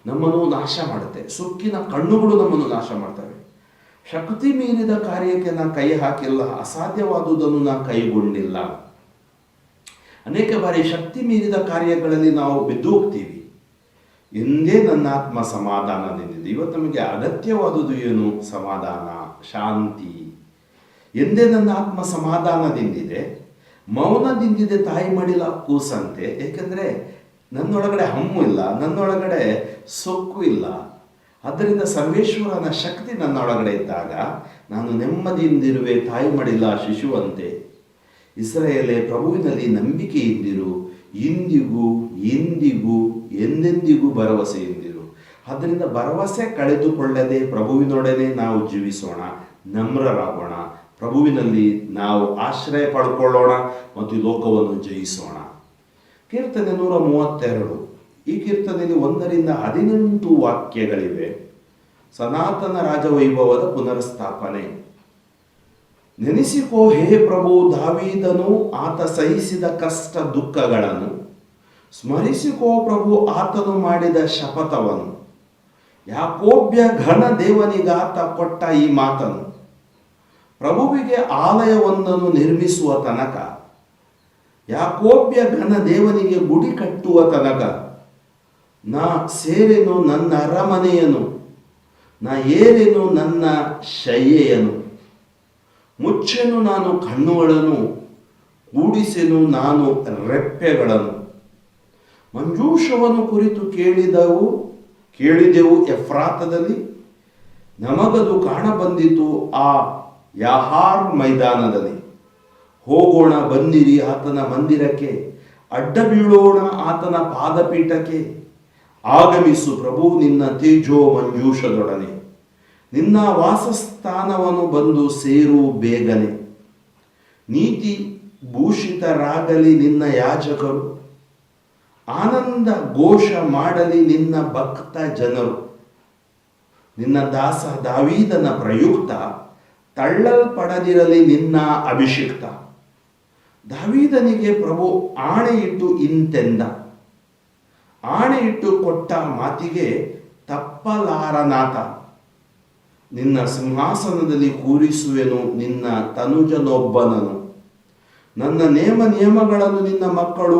S2: ನಮ್ಮನ್ನು ನಾಶ ಮಾಡುತ್ತೆ, ಸೊಕ್ಕಿನ ಕಣ್ಣುಗಳು ನಮ್ಮನ್ನು ನಾಶ ಮಾಡ್ತವೆ. ಶಕ್ತಿ ಮೀರಿದ ಕಾರ್ಯಕ್ಕೆ ನಾ ಕೈ ಹಾಕಿಲ್ಲ, ಅಸಾಧ್ಯವಾದುದನ್ನು ನಾ ಕೈಗೊಂಡಿಲ್ಲ. ಅನೇಕ ಬಾರಿ ಶಕ್ತಿ ಮೀರಿದ ಕಾರ್ಯಗಳಲ್ಲಿ ನಾವು ಬಿದ್ದು ಹೋಗ್ತೀವಿ. ಎಂದೇ ನನ್ನ ಆತ್ಮ ಸಮಾಧಾನದಿಂದಿದೆ. ಇವತ್ತು ನಮಗೆ ಅಗತ್ಯವಾದುದು ಏನು? ಸಮಾಧಾನ, ಶಾಂತಿ. ಎಂದೇ ನನ್ನ ಆತ್ಮ ಸಮಾಧಾನದಿಂದಿದೆ, ಮೌನದಿಂದಿದೆ ತಾಯಿ ಮಡಿಲ ಕೂಸಂತೆ. ಏಕೆಂದರೆ ನನ್ನೊಳಗಡೆ ಹಮ್ಮು ಇಲ್ಲ, ನನ್ನೊಳಗಡೆ ಸೊಕ್ಕು ಇಲ್ಲ. ಆದ್ದರಿಂದ ಸರ್ವೇಶ್ವರನ ಶಕ್ತಿ ನನ್ನೊಳಗಡೆ ಇದ್ದಾಗ ನಾನು ನೆಮ್ಮದಿಯಿಂದಿರುವೆ, ತಾಯಿ ಮಡಿಲ ಶಿಶುವಂತೆ. ಇಸ್ರಾಯೇಲೇ, ಪ್ರಭುವಿನಲ್ಲಿ ನಂಬಿಕೆಯಿಂದಿರು, ಇಂದಿಗೂ ಎಂದಿಗೂ ಎಂದೆಂದಿಗೂ ಭರವಸೆಯಿಂದಿರು. ಆದ್ದರಿಂದ ಭರವಸೆ ಕಳೆದುಕೊಳ್ಳದೆ ಪ್ರಭುವಿನೊಡನೆ ನಾವು ಜೀವಿಸೋಣ, ನಮ್ರರಾಗೋಣ. ಪ್ರಭುವಿನಲ್ಲಿ ನಾವು ಆಶ್ರಯ ಪಡ್ಕೊಳ್ಳೋಣ ಮತ್ತು ಈ ಲೋಕವನ್ನು ಜಯಿಸೋಣ. ಕೀರ್ತನೆ 132, ಈ ಕೀರ್ತನೆಯಲ್ಲಿ 1ರಿಂದ 18 ವಾಕ್ಯಗಳಿವೆ. ಸನಾತನ ರಾಜವೈಭವದ ಪುನರ್ಸ್ಥಾಪನೆ. ನೆನೆಸಿಕೋ ಹೇ ಪ್ರಭು ದಾವೀದನು, ಆತ ಸಹಿಸಿದ ಕಷ್ಟ ದುಃಖಗಳನ್ನು. ಸ್ಮರಿಸಿಕೋ ಪ್ರಭು ಆತನು ಮಾಡಿದ ಶಪಥವನ್ನು. ಯಾಕೋಬ್ಯ ಘನ ದೇವನಿಗಾತ ಕೊಟ್ಟ ಈ ಮಾತನು. ಪ್ರಭುವಿಗೆ ಆಲಯವೊಂದನ್ನು ನಿರ್ಮಿಸುವ ತನಕ, ಯಾಕೋಬ್ಯ ಘನ ದೇವನಿಗೆ ಗುಡಿ ಕಟ್ಟುವ ತನಕ ನಾ ಸೇರೆನು ನನ್ನ ಅರಮನೆಯನು, ನಾ ಏರೆನು ನನ್ನ ಶಯ್ಯೆಯನು, ಮುಚ್ಚೆನು ನಾನು ಕಣ್ಣುಗಳನ್ನು, ಕೂಡಿಸೆನು ನಾನು ರೆಪ್ಪೆಗಳನ್ನು. ಮಂಜೂಷವನ್ನು ಕುರಿತು ಕೇಳಿದೆವು ಎಫ್ರಾತದಲ್ಲಿ, ನಮಗದು ಕಾಣಬಂದಿತು ಆ ಯಾಹಾರ್ ಮೈದಾನದಲ್ಲಿ. ಹೋಗೋಣ ಬನ್ನಿರಿ ಆತನ ಮಂದಿರಕ್ಕೆ, ಅಡ್ಡ ಬೀಳೋಣ ಆತನ ಪಾದಪೀಠಕ್ಕೆ. ಆಗಮಿಸು ಪ್ರಭು ನಿನ್ನ ತೇಜೋ ಮಂಜೂಷದೊಡನೆ, ನಿನ್ನ ವಾಸಸ್ಥಾನವನ್ನು ಬಂದು ಸೇರು ಬೇಗನೆ. ನೀತಿ ಭೂಷಿತರಾಗಲಿ ನಿನ್ನ ಯಾಜಕರು, ಆನಂದ ಘೋಷ ಮಾಡಲಿ ನಿನ್ನ ಭಕ್ತ ಜನರು. ನಿನ್ನ ದಾಸ ದಾವೀದನ ಪ್ರಯುಕ್ತ ತಳ್ಳಲ್ಪಡದಿರಲಿ ನಿನ್ನ ಅಭಿಷಿಕ್ತ. ದಾವೀದನಿಗೆ ಪ್ರಭು ಆಣೆಯಿಟ್ಟು ಇಂತೆಂದ, ಆಣೆಯಿಟ್ಟು ಕೊಟ್ಟ ಮಾತಿಗೆ ತಪ್ಪಲಾರನಾಥ. ನಿನ್ನ ಸಿಂಹಾಸನದಲ್ಲಿ ಕೂರಿಸುವೆನು ನಿನ್ನ ತನುಜನೊಬ್ಬನನು. ನನ್ನ ನಿಯಮಗಳನ್ನು ನಿನ್ನ ಮಕ್ಕಳು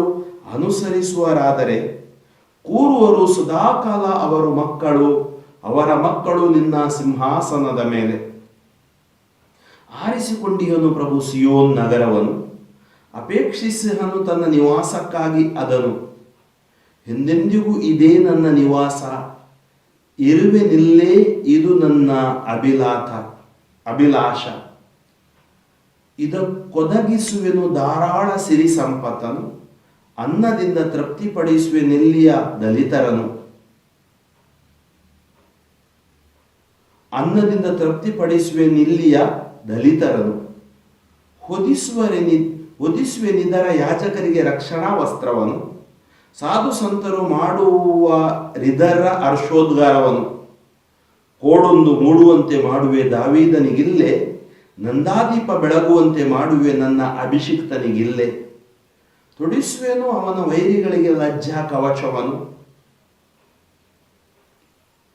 S2: ಅನುಸರಿಸುವರಾದರೆ ಕೂರುವರು ಸದಾಕಾಲ ಅವರ ಮಕ್ಕಳು ನಿನ್ನ ಸಿಂಹಾಸನದ ಮೇಲೆ. ಆರಿಸಿಕೊಂಡಿಯನು ಪ್ರಭು ಸಿಯೋನ್ ನಗರವನು, ಅಪೇಕ್ಷಿಸನು ತನ್ನ ನಿವಾಸಕ್ಕಾಗಿ ಅದನು. ಎಂದೆಂದಿಗೂ ಇದೇ ನನ್ನ ನಿವಾಸ, ಇರುವೆನಿಲ್ಲೇ ಇದು ನನ್ನ ಅಭಿಲಾಷ. ಇದಕ್ಕೊದಗಿಸುವೆನು ಧಾರಾಳ ಸಿರಿ ಸಂಪತ್ತನು, ಅನ್ನದಿಂದ ತೃಪ್ತಿಪಡಿಸುವೆನೆಲ್ಲಿಯ ದಲಿತರನು. ಅನ್ನದಿಂದ ತೃಪ್ತಿಪಡಿಸುವೆನಿಲ್ಲಿಯ ದಲಿತರನು. ಹೊದಿಸುವೆನಿದರ ಯಾಜಕರಿಗೆ ರಕ್ಷಣಾ ವಸ್ತ್ರವನ್ನು, ಸಾಧು ಸಂತರು ಮಾಡುವ ಹೃದರ ಹರ್ಷೋದ್ಗಾರವನ್ನು. ಕೋಡೊಂದು ಮೂಡುವಂತೆ ಮಾಡುವೆ ದಾವೀದನಿಗಿಲ್ಲೇ, ನಂದಾದೀಪ ಬೆಳಗುವಂತೆ ಮಾಡುವೆ ನನ್ನ ಅಭಿಷಿಕ್ತನಿಗಿಲ್ಲೇ. ತೊಡಿಸುವೆನು ಅವನ ವೈರಿಗಳಿಗೆ ಲಜ್ಜಾ ಕವಚವನ್ನು,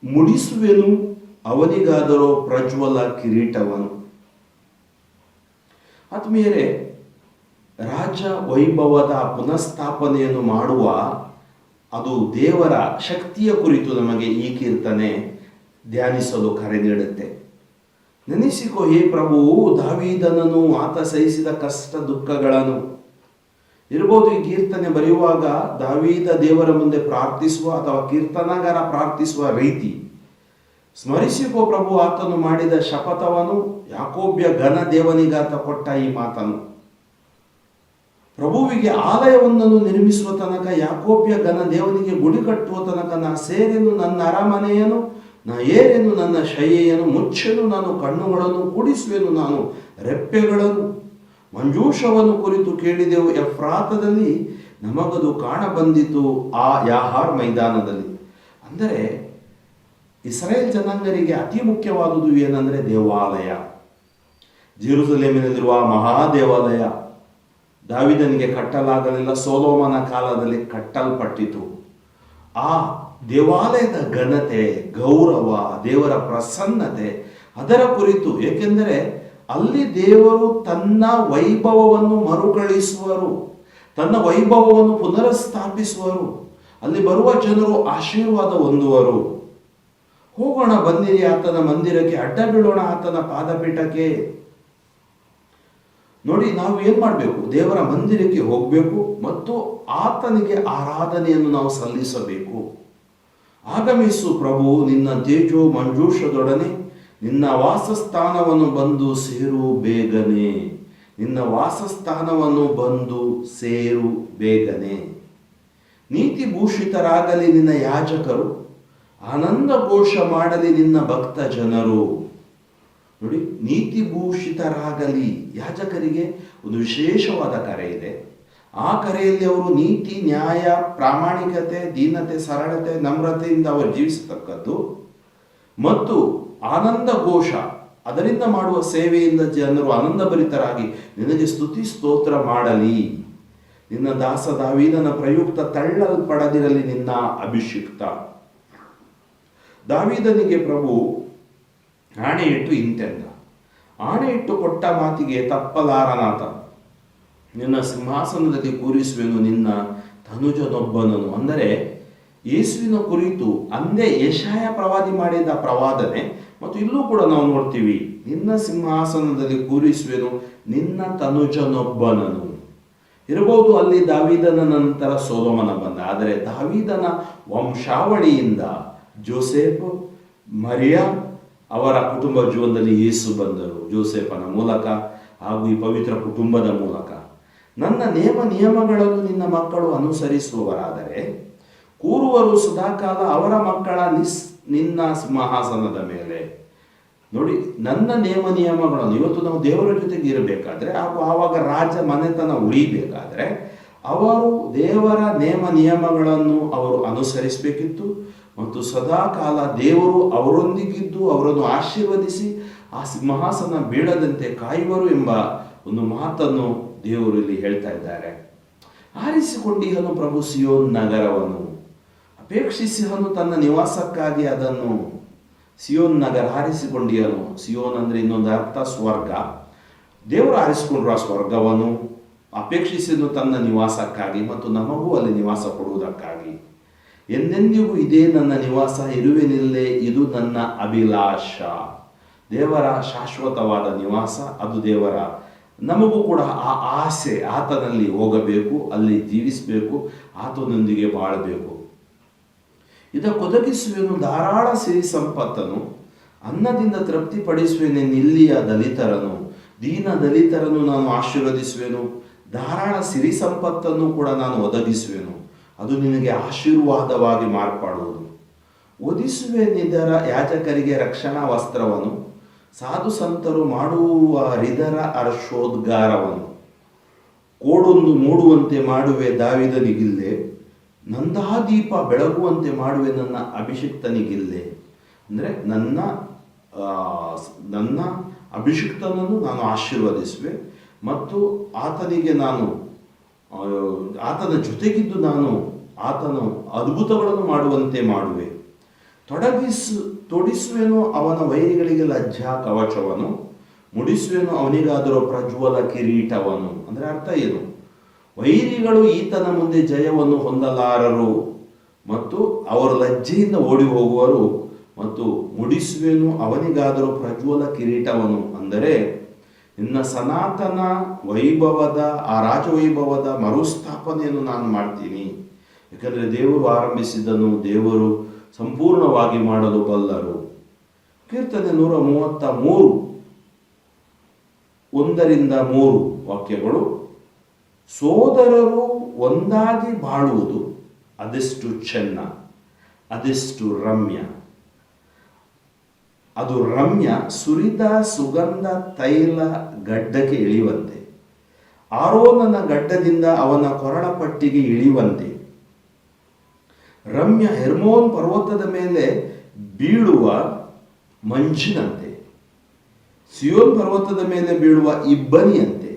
S2: ಮುಡಿಸುವೆನು ಅವನಿಗಾದರೋ ಪ್ರಜ್ವಲ ಕಿರೀಟವನು. ಆತ್ಮೀಯರೇ, ರಾಜ ವೈಭವದ ಪುನಃಸ್ಥಾಪನೆಯನ್ನು ಮಾಡುವ ಅದು ದೇವರ ಶಕ್ತಿಯ ಕುರಿತು ನಮಗೆ ಈ ಕೀರ್ತನೆ ಧ್ಯಾನಿಸಲು ಕರೆ ನೀಡುತ್ತೆ. ನೆನೆಸಿಕೋ ಹೇ ಪ್ರಭು, ದಾವೀದನನು ಆತ ಸಹಿಸಿದ ಕಷ್ಟ ದುಃಖಗಳನ್ನು. ಇರ್ಬೋದು ಈ ಕೀರ್ತನೆ ಬರೆಯುವಾಗ ದಾವೀದ ದೇವರ ಮುಂದೆ ಪ್ರಾರ್ಥಿಸುವ ಅಥವಾ ಕೀರ್ತನಗಾರ ಪ್ರಾರ್ಥಿಸುವ ರೀತಿ. ಸ್ಮರಿಸಿಕೋ ಪ್ರಭು ಆತನು ಮಾಡಿದ ಶಪಥವನ್ನು, ಯಾಕೋಬ್ಯ ಘನ ದೇವನಿಗಾತ ಕೊಟ್ಟ ಈ ಮಾತನ್ನು. ಪ್ರಭುವಿಗೆ ಆಲಯವೊಂದನ್ನು ನಿರ್ಮಿಸುವ ತನಕ, ಯಾಕೋಬ್ಯ ಘನ ದೇವನಿಗೆ ಗುಡಿ ಕಟ್ಟುವ ತನಕ, ನಾ ಸೇರೆನು ನನ್ನ ಅರಮನೆಯನು, ನಾ ಏರೆನು ನನ್ನ ಶಯ್ಯೆಯನು, ಮುಚ್ಚೆನು ನಾನು ಕಣ್ಣುಗಳನ್ನು, ಕೂಡಿಸುವೆನು ನಾನು ರೆಪ್ಪೆಗಳನ್ನು. ಮಂಜೂಷವನ್ನು ಕುರಿತು ಕೇಳಿದೆವು ಎಫ್ರಾತದಲ್ಲಿ, ನಮಗದು ಕಾಣಬಂದಿತು ಆ ಯಾಹಾರ್ ಮೈದಾನದಲ್ಲಿ. ಅಂದರೆ ಇಸ್ರಾಯೇಲ್ ಜನಾಂಗರಿಗೆ ಅತಿ ಮುಖ್ಯವಾದುದು ಏನಂದರೆ ದೇವಾಲಯ. ಜೆರುಸಲೇಮಿನಲ್ಲಿರುವ ಮಹಾದೇವಾಲಯ ದಾವೀದನಿಗೆ ಕಟ್ಟಲಾಗಲಿಲ್ಲ, ಸೊಲೊಮೋನನ ಕಾಲದಲ್ಲಿ ಕಟ್ಟಲ್ಪಟ್ಟಿತು. ಆ ದೇವಾಲಯದ ಘನತೆ, ಗೌರವ, ದೇವರ ಪ್ರಸನ್ನತೆ, ಅದರ ಕುರಿತು. ಏಕೆಂದರೆ ಅಲ್ಲಿ ದೇವರು ತನ್ನ ವೈಭವವನ್ನು ಮರುಕಳಿಸುವರು, ತನ್ನ ವೈಭವವನ್ನು ಪುನರುಸ್ಥಾಪಿಸುವರು. ಅಲ್ಲಿ ಬರುವ ಜನರು ಆಶೀರ್ವಾದ ಹೊಂದುವರು. ಹೋಗೋಣ ಬನ್ನಿರಿ ಆತನ ಮಂದಿರಕ್ಕೆ, ಅಡ್ಡ ಬೀಳೋಣ ಆತನ ಪಾದಪೀಠಕ್ಕೆ. ನೋಡಿ, ನಾವು ಏನ್ ಮಾಡಬೇಕು? ದೇವರ ಮಂದಿರಕ್ಕೆ ಹೋಗಬೇಕು ಮತ್ತು ಆತನಿಗೆ ಆರಾಧನೆಯನ್ನು ನಾವು ಸಲ್ಲಿಸಬೇಕು. ಆಗಮಿಸು ಪ್ರಭು ನಿನ್ನ ತೇಜೋ ಮಂಜೂಷದೊಡನೆ, ನಿನ್ನ ವಾಸಸ್ಥಾನವನ್ನು ಬಂದು ಸೇರು ಬೇಗನೆ. ನಿನ್ನ ವಾಸಸ್ಥಾನವನ್ನು ಬಂದು ಸೇರು ಬೇಗನೆ. ನೀತಿ ಭೂಷಿತರಾಗಲಿ ನಿನ್ನ ಯಾಜಕರು, ಆನಂದ ಘೋಷ ಮಾಡಲಿ ನಿನ್ನ ಭಕ್ತ ಜನರು. ನೋಡಿ, ನೀತಿ ಭೂಷಿತರಾಗಲಿ. ಯಾಜಕರಿಗೆ ಒಂದು ವಿಶೇಷವಾದ ಕರೆ ಇದೆ. ಆ ಕರೆಯಲ್ಲಿ ಅವರು ನೀತಿ, ನ್ಯಾಯ, ಪ್ರಾಮಾಣಿಕತೆ, ದೀನತೆ, ಸರಳತೆ, ನಮ್ರತೆಯಿಂದ ಅವರು ಜೀವಿಸತಕ್ಕದ್ದು ಮತ್ತು ಆನಂದ ಘೋಷ, ಅದರಿಂದ ಮಾಡುವ ಸೇವೆಯಿಂದ ಜನರು ಆನಂದಭರಿತರಾಗಿ ನಿನಗೆ ಸ್ತುತಿ ಸ್ತೋತ್ರ ಮಾಡಲಿ. ನಿನ್ನ ದಾಸ ದಾವೀದನ ಪ್ರಯುಕ್ತ ತಳ್ಳಲ್ಪಡದಿರಲಿ ನಿನ್ನ ಅಭಿಷಿಕ್ತ. ದಾವೀದನಿಗೆ ಪ್ರಭು ಆಣೆಯಿಟ್ಟು ಇಂತೆಂದ, ಆಣೆಯಿಟ್ಟು ಕೊಟ್ಟ ಮಾತಿಗೆ ತಪ್ಪಲಾರನಾಥ. ನಿನ್ನ ಸಿಂಹಾಸನದಲ್ಲಿ ಕೂರಿಸುವೆನು ನಿನ್ನ ತನುಜನೊಬ್ಬನನು. ಅಂದರೆ ಯೇಸುವಿನ ಕುರಿತು ಅಂದೇ ಯೆಶಾಯ ಪ್ರವಾದಿ ಮಾಡಿದ ಪ್ರವಾದನೆ ಮತ್ತು ಇಲ್ಲೂ ಕೂಡ ನಾವು ನೋಡ್ತೀವಿ, ನಿನ್ನ ಸಿಂಹಾಸನದಲ್ಲಿ ಕೂರಿಸುವೆನು ನಿನ್ನ ತನುಜನೊಬ್ಬನನು. ಇರಬಹುದು ಅಲ್ಲಿ ದಾವೀದನ ನಂತರ ಸೊಲೊಮನ ಬಂದ, ಆದರೆ ದಾವೀದನ ವಂಶಾವಳಿಯಿಂದ ಜೋಸೆಫ್, ಮರಿಯಾ ಅವರ ಕುಟುಂಬ ಜೀವನದಲ್ಲಿ ಯೇಸು ಬಂದರು, ಜೋಸೆಫನ ಮೂಲಕ ಹಾಗೂ ಈ ಪವಿತ್ರ ಕುಟುಂಬದ ಮೂಲಕ. ನನ್ನ ನೇಮ ನಿಯಮಗಳನ್ನು ನಿನ್ನ ಮಕ್ಕಳು ಅನುಸರಿಸುವವರಾದರೆ ಕೂರುವರು ಸದಾಕಾಲ ಅವರ ಮಕ್ಕಳ ನಿನ್ನ ಸಿಂಹಾಸನದ ಮೇಲೆ. ನೋಡಿ, ನನ್ನ ನೇಮ ನಿಯಮಗಳನ್ನು ಇವತ್ತು ನಾವು ದೇವರ ಜೊತೆಗೆ ಇರಬೇಕಾದ್ರೆ ಹಾಗೂ ಆವಾಗ ರಾಜ ಮನೆತನ ಉಳಿಬೇಕಾದ್ರೆ ಅವರು ದೇವರ ನೇಮ ನಿಯಮಗಳನ್ನು ಅವರು ಅನುಸರಿಸಬೇಕಿತ್ತು ಮತ್ತು ಸದಾಕಾಲ ದೇವರು ಅವರೊಂದಿಗಿದ್ದು ಅವರನ್ನು ಆಶೀರ್ವದಿಸಿ ಆ ಸಿಂಹಾಸನ ಬೀಳದಂತೆ ಕಾಯುವರು ಎಂಬ ಒಂದು ಮಾತನ್ನು ದೇವರು ಇಲ್ಲಿ ಹೇಳ್ತಾ ಇದ್ದಾರೆ. ಆರಿಸಿಕೊಂಡಿಹನು ಪ್ರಭು ಸಿಯೋನ್ ನಗರವನ್ನು, ಅಪೇಕ್ಷಿಸಿಹನು ತನ್ನ ನಿವಾಸಕ್ಕಾಗಿ ಅದನ್ನು. ಸಿಯೋನ್ ನಗರ ಆರಿಸಿಕೊಂಡಿಯನು. ಸಿಯೋನ್ ಅಂದ್ರೆ ಇನ್ನೊಂದು ಅರ್ಥ ಸ್ವರ್ಗ. ದೇವರು ಆರಿಸಿಕೊಂಡ್ರು ಆ ಸ್ವರ್ಗವನ್ನು, ಅಪೇಕ್ಷಿಸಿದನು ತನ್ನ ನಿವಾಸಕ್ಕಾಗಿ ಮತ್ತು ನಮಗೂ ಅಲ್ಲಿ ನಿವಾಸ ಕೊಡುವುದಕ್ಕಾಗಿ. ಎಂದೆಂದಿಗೂ ಇದೇ ನನ್ನ ನಿವಾಸ, ಇರುವೆನಿಲ್ಲೇ ಇದು ನನ್ನ ಅಭಿಲಾಷ. ದೇವರ ಶಾಶ್ವತವಾದ ನಿವಾಸ, ಅದು ದೇವರ. ನಮಗೂ ಕೂಡ ಆ ಆಸೆ, ಆತನಲ್ಲಿ ಹೋಗಬೇಕು, ಅಲ್ಲಿ ಜೀವಿಸಬೇಕು, ಆತನೊಂದಿಗೆ ಬಾಳಬೇಕು. ಇದಕ್ಕೊದಗಿಸುವೆನು ಧಾರಾಳ ಸಿರಿ ಸಂಪತ್ತನು, ಅನ್ನದಿಂದ ತೃಪ್ತಿಪಡಿಸುವೆನೆ ನಿಲ್ಲಿಯ ದಲಿತರನು. ದೀನ ದಲಿತರನ್ನು ನಾನು ಆಶೀರ್ವದಿಸುವೆನು, ಧಾರಾಳ ಸಿರಿ ಸಂಪತ್ತನ್ನು ಕೂಡ ನಾನು ಒದಗಿಸುವೆನು, ಅದು ನಿನಗೆ ಆಶೀರ್ವಾದವಾಗಿ ಮಾರ್ಪಾಡುವುದು. ಒದಿಸುವೆನಿದರ ಯಾಜಕರಿಗೆ ರಕ್ಷಣಾ ವಸ್ತ್ರವನ್ನು, ಸಾಧು ಸಂತರು ಮಾಡುವ ಹೃದರ ಹರ್ಷೋದ್ಗಾರವನ್ನು. ಕೋಡೊಂದು ಮೂಡುವಂತೆ ಮಾಡುವೆ ದಾವೀದನಿಗಿಲ್ಲೆ, ನಂದಾದೀಪ ಬೆಳಗುವಂತೆ ಮಾಡುವೆ ನನ್ನ ಅಭಿಷಿಕ್ತನಿಗಿಲ್ಲೆ. ಅಂದರೆ ನನ್ನ ಅಭಿಷಿಕ್ತನನ್ನು ನಾನು ಆಶೀರ್ವದಿಸುವೆ ಮತ್ತು ಆತನಿಗೆ ನಾನು ಆತನ ಜೊತೆಗಿದ್ದು ನಾನು ಆತನು ಅದ್ಭುತಗಳನ್ನು ಮಾಡುವಂತೆ ಮಾಡುವೆ. ತೊಡಿಸುವೆನು ಅವನ ವೈರಿಗಳಿಗೆ ಲಜ್ಜಾ ಕವಚವನ್ನು, ಮುಡಿಸುವೆನು ಅವನಿಗಾದರೂ ಪ್ರಜ್ವಲ ಕಿರೀಟವನ್ನು. ಅಂದರೆ ಅರ್ಥ ಏನು? ವೈರಿಗಳು ಈತನ ಮುಂದೆ ಜಯವನ್ನು ಹೊಂದಲಾರರು ಮತ್ತು ಅವರು ಲಜ್ಜೆಯಿಂದ ಓಡಿ ಹೋಗುವರು. ಮತ್ತು ಮುಡಿಸುವೆನು ಅವನಿಗಾದರೂ ಪ್ರಜ್ವಲ ಕಿರೀಟವನ್ನು, ಅಂದರೆ ನಿನ್ನ ಸನಾತನ ವೈಭವದ ಆ ರಾಜವೈಭವದ ಮರುಸ್ಥಾಪನೆಯನ್ನು ನಾನು ಮಾಡ್ತೀನಿ. ಯಾಕಂದರೆ ದೇವರು ಆರಂಭಿಸಿದ್ದನ್ನು ದೇವರು ಸಂಪೂರ್ಣವಾಗಿ ಮಾಡಲು ಬಲ್ಲರು. ಕೀರ್ತನೆ 133 1-3 ವಾಕ್ಯಗಳು. ಸೋದರರು ಒಂದಾಗಿ ಬಾಳುವುದು ಅದೆಷ್ಟು ಚೆನ್ನ, ಅದೆಷ್ಟು ರಮ್ಯ. ಅದು ರಮ್ಯ ಸುರಿದ ಸುಗಂಧ ತೈಲ ಗಡ್ಡಕ್ಕೆ ಇಳಿಯುವಂತೆ, ಆರೋನನ ಗಡ್ಡದಿಂದ ಅವನ ಕೊರಳಪಟ್ಟಿಗೆ ಇಳಿಯುವಂತೆ. ರಮ್ಯ ಹೆರ್ಮೋನ್ ಪರ್ವತದ ಮೇಲೆ ಬೀಳುವ ಮಂಜಿನಂತೆ, ಸಿಯೋನ್ ಪರ್ವತದ ಮೇಲೆ ಬೀಳುವ ಇಬ್ಬನಿಯಂತೆ.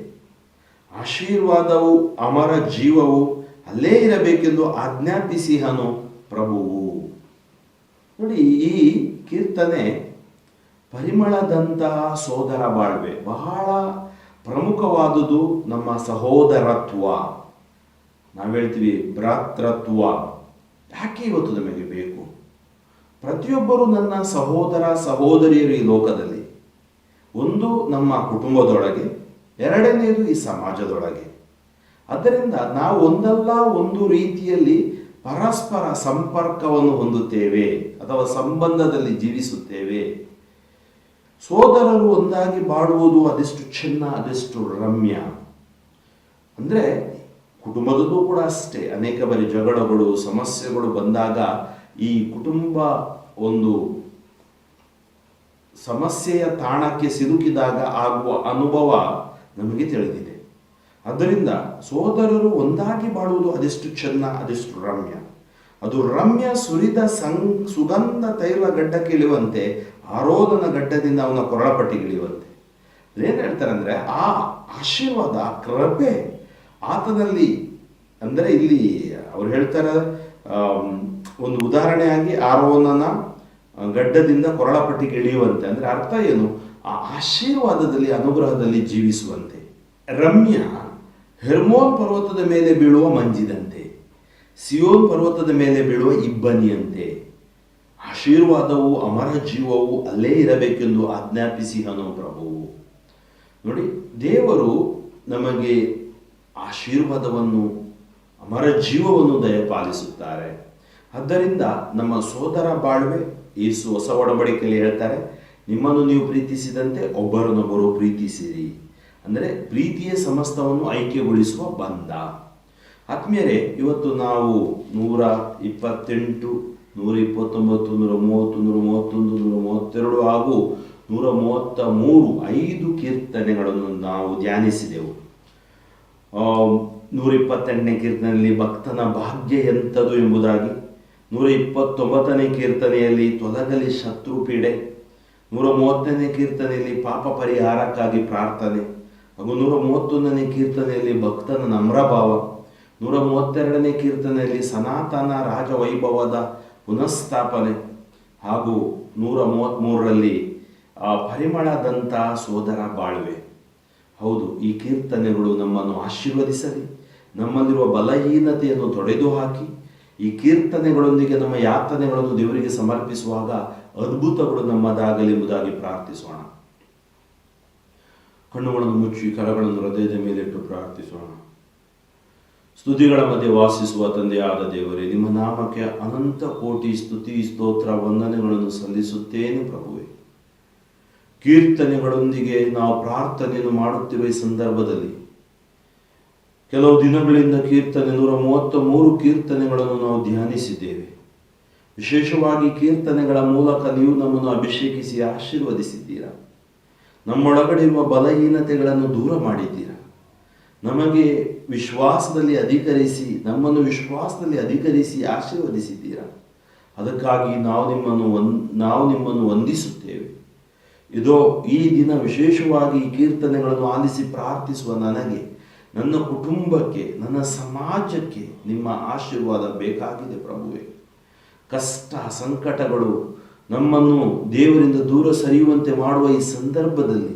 S2: ಆಶೀರ್ವಾದವು ಅಮರ ಜೀವವು ಅಲ್ಲೇ ಇರಬೇಕೆಂದು ಆಜ್ಞಾಪಿಸಿಹನು ಪ್ರಭುವು. ನೋಡಿ, ಈ ಕೀರ್ತನೆ ಪರಿಮಳದಂತಹ ಸೋದರ ಬಾಳ್ವೆ, ಬಹಳ ಪ್ರಮುಖವಾದುದು ನಮ್ಮ ಸಹೋದರತ್ವ. ನಾವು ಹೇಳ್ತೀವಿ ಭ್ರಾತೃತ್ವ. ಯಾಕೆ ಇವತ್ತು ನಮಗೆ ಬೇಕು? ಪ್ರತಿಯೊಬ್ಬರು ನನ್ನ ಸಹೋದರ ಸಹೋದರಿಯರು ಈ ಲೋಕದಲ್ಲಿ. ಒಂದು ನಮ್ಮ ಕುಟುಂಬದೊಳಗೆ, ಎರಡನೆಯದು ಈ ಸಮಾಜದೊಳಗೆ. ಆದ್ದರಿಂದ ನಾವು ಒಂದಲ್ಲ ಒಂದು ರೀತಿಯಲ್ಲಿ ಪರಸ್ಪರ ಸಂಪರ್ಕವನ್ನು ಹೊಂದುತ್ತೇವೆ ಅಥವಾ ಸಂಬಂಧದಲ್ಲಿ ಜೀವಿಸುತ್ತೇವೆ. ಸೋದರರು ಒಂದಾಗಿ ಬಾಳುವುದು ಅದೆಷ್ಟು ಚೆನ್ನ, ಅದೆಷ್ಟು ರಮ್ಯ. ಅಂದರೆ ಕುಟುಂಬದಲ್ಲೂ ಕೂಡ ಅಷ್ಟೇ ಅನೇಕ ಬಾರಿ ಜಗಳಗಳು, ಸಮಸ್ಯೆಗಳು ಬಂದಾಗ ಈ ಕುಟುಂಬ ಒಂದು ಸಮಸ್ಯೆಯ ತಾಣಕ್ಕೆ ಸಿಲುಕಿದಾಗ ಆಗುವ ಅನುಭವ ನಮಗೆ ತಿಳಿದಿದೆ. ಆದ್ದರಿಂದ ಸೋದರರು ಒಂದಾಗಿ ಬಾಳುವುದು ಅದೆಷ್ಟು ಚೆನ್ನ, ಅದೆಷ್ಟು ರಮ್ಯ. ಅದು ರಮ್ಯ ಸುರಿದ ಸುಗಂಧ ತೈಲ ಗಡ್ಡಕ್ಕೆ ಇಳಿಯುವಂತೆ, ಆರೋನನ ಗಡ್ಡದಿಂದ ಅವನ ಕೊರಳಪಟ್ಟಿಗೆ ಇಳಿಯುವಂತೆ. ಏನು ಹೇಳ್ತಾರೆ ಅಂದರೆ ಆ ಆಶೀರ್ವಾದ, ಆ ಕೃಪೆ ಆತನಲ್ಲಿ. ಅಂದರೆ ಇಲ್ಲಿ ಅವ್ರು ಹೇಳ್ತಾರೆ, ಒಂದು ಉದಾಹರಣೆಯಾಗಿ ಆರೋನನ ಗಡ್ಡದಿಂದ ಕೊರಳಪಟ್ಟಿಗೆ ಇಳಿಯುವಂತೆ. ಅಂದರೆ ಅರ್ಥ ಏನು? ಆ ಆಶೀರ್ವಾದದಲ್ಲಿ, ಅನುಗ್ರಹದಲ್ಲಿ ಜೀವಿಸುವಂತೆ. ರಮ್ಯ ಹೆರ್ಮೋನ್ ಪರ್ವತದ ಮೇಲೆ ಬೀಳುವ ಮಂಜಿದಂತೆ. ಸಿಯೋನ್ ಪರ್ವತದ ಮೇಲೆ ಬೀಳುವ ಇಬ್ಬನಿಯಂತೆ. ಆಶೀರ್ವಾದವು ಅಮರ ಜೀವವು ಅಲ್ಲೇ ಇರಬೇಕೆಂದು ಆಜ್ಞಾಪಿಸಿಹನು ಪ್ರಭುವು. ನೋಡಿ, ದೇವರು ನಮಗೆ ಆಶೀರ್ವಾದವನ್ನು, ಅಮರ ಜೀವವನ್ನು ದಯಪಾಲಿಸುತ್ತಾರೆ. ಆದ್ದರಿಂದ ನಮ್ಮ ಸೋದರ ಬಾಳ್ವೆ, ಯೇಸು ಹೊಸ ಒಡಂಬಡಿಕೆಯಲ್ಲಿ ಹೇಳ್ತಾರೆ, ನಿಮ್ಮನ್ನು ನೀವು ಪ್ರೀತಿಸಿದಂತೆ ಒಬ್ಬರನ್ನೊಬ್ಬರು ಪ್ರೀತಿಸಿರಿ. ಅಂದರೆ ಪ್ರೀತಿಯ ಸಮಸ್ತವನ್ನು ಐಕ್ಯಗೊಳಿಸುವ ಬಂಧ. ಆತ್ಮೀಯರೇ, ಇವತ್ತು ನಾವು 128, 129, 130, 131, 132 ಹಾಗೂ 133 5 ಕೀರ್ತನೆಗಳನ್ನು ನಾವು ಧ್ಯಾನಿಸಿದೆವು. 128ನೇ ಕೀರ್ತನೆಯಲ್ಲಿ ಭಕ್ತನ ಭಾಗ್ಯ ಎಂಥದು ಎಂಬುದಾಗಿ, 129ನೇ ಕೀರ್ತನೆಯಲ್ಲಿ ತೊಲಗಲಿ ಶತ್ರು ಪೀಡೆ, 130ನೇ ಕೀರ್ತನೆಯಲ್ಲಿ ಪಾಪ ಪರಿಹಾರಕ್ಕಾಗಿ ಪ್ರಾರ್ಥನೆ, ಹಾಗೂ 131ನೇ ಕೀರ್ತನೆಯಲ್ಲಿ ಭಕ್ತನ ನಮ್ರಭಾವ, 132ನೇ ಕೀರ್ತನೆಯಲ್ಲಿ ಸನಾತನ ರಾಜವೈಭವದ ಪುನಃಸ್ಥಾಪನೆ, ಹಾಗೂ 133ರಲ್ಲಿ ಪರಿಮಳದಂಥ ಸೋದರ ಬಾಳ್ವೆ. ಹೌದು, ಈ ಕೀರ್ತನೆಗಳು ನಮ್ಮನ್ನು ಆಶೀರ್ವದಿಸಲಿ, ನಮ್ಮಲ್ಲಿರುವ ಬಲಹೀನತೆಯನ್ನು ತೊಡೆದು ಹಾಕಿ, ಈ ಕೀರ್ತನೆಗಳೊಂದಿಗೆ ನಮ್ಮ ಯಾತನೆಗಳನ್ನು ದೇವರಿಗೆ ಸಮರ್ಪಿಸುವಾಗ ಅದ್ಭುತಗಳು ನಮ್ಮದಾಗಲಿ ಎಂಬುದಾಗಿ ಪ್ರಾರ್ಥಿಸೋಣ. ಕಣ್ಣುಗಳನ್ನು ಮುಚ್ಚಿ ಕರಗಳನ್ನು ಹೃದಯದ ಮೇಲಿಟ್ಟು ಪ್ರಾರ್ಥಿಸೋಣ. ಸ್ತುತಿಗಳ ಮಧ್ಯೆ ವಾಸಿಸುವ ತಂದೆಯಾದ ದೇವರೇ, ನಿಮ್ಮ ನಾಮಕ್ಕೆ ಅನಂತ ಕೋಟಿ ಸ್ತುತಿ, ಸ್ತೋತ್ರ, ವಂದನೆಗಳನ್ನು ಸಲ್ಲಿಸುತ್ತೇನೆ ಪ್ರಭುವೇ. ಕೀರ್ತನೆಗಳೊಂದಿಗೆ ನಾವು ಪ್ರಾರ್ಥನೆಯನ್ನು ಮಾಡುತ್ತಿರುವ ಈ ಸಂದರ್ಭದಲ್ಲಿ ಕೆಲವು ದಿನಗಳಿಂದ ಕೀರ್ತನೆ 133 ಕೀರ್ತನೆಗಳನ್ನು ನಾವು ಧ್ಯಾನಿಸಿದ್ದೇವೆ. ವಿಶೇಷವಾಗಿ ಕೀರ್ತನೆಗಳ ಮೂಲಕ ನೀವು ನಮ್ಮನ್ನು ಅಭಿಷೇಕಿಸಿ ಆಶೀರ್ವದಿಸಿದ್ದೀರಾ. ನಮ್ಮೊಳಗಡೆ ಇರುವ ಬಲಹೀನತೆಗಳನ್ನು ದೂರ ಮಾಡಿದ್ದೀರಾ. ನಮಗೆ ನಮ್ಮನ್ನು ವಿಶ್ವಾಸದಲ್ಲಿ ಅಧಿಕರಿಸಿ ಆಶೀರ್ವದಿಸಿದ್ದೀರಾ. ಅದಕ್ಕಾಗಿ ನಾವು ನಿಮ್ಮನ್ನು ವಂದಿಸುತ್ತೇವೆ. ಇದೋ ಈ ದಿನ ವಿಶೇಷವಾಗಿ ಈ ಕೀರ್ತನೆಗಳನ್ನು ಆಲಿಸಿ ಪ್ರಾರ್ಥಿಸುವ ನನಗೆ, ನನ್ನ ಕುಟುಂಬಕ್ಕೆ, ನನ್ನ ಸಮಾಜಕ್ಕೆ ನಿಮ್ಮ ಆಶೀರ್ವಾದ ಬೇಕಾಗಿದೆ ಪ್ರಭುವೇ. ಕಷ್ಟ ಸಂಕಟಗಳು ನಮ್ಮನ್ನು ದೇವರಿಂದ ದೂರ ಸರಿಯುವಂತೆ ಮಾಡುವ ಈ ಸಂದರ್ಭದಲ್ಲಿ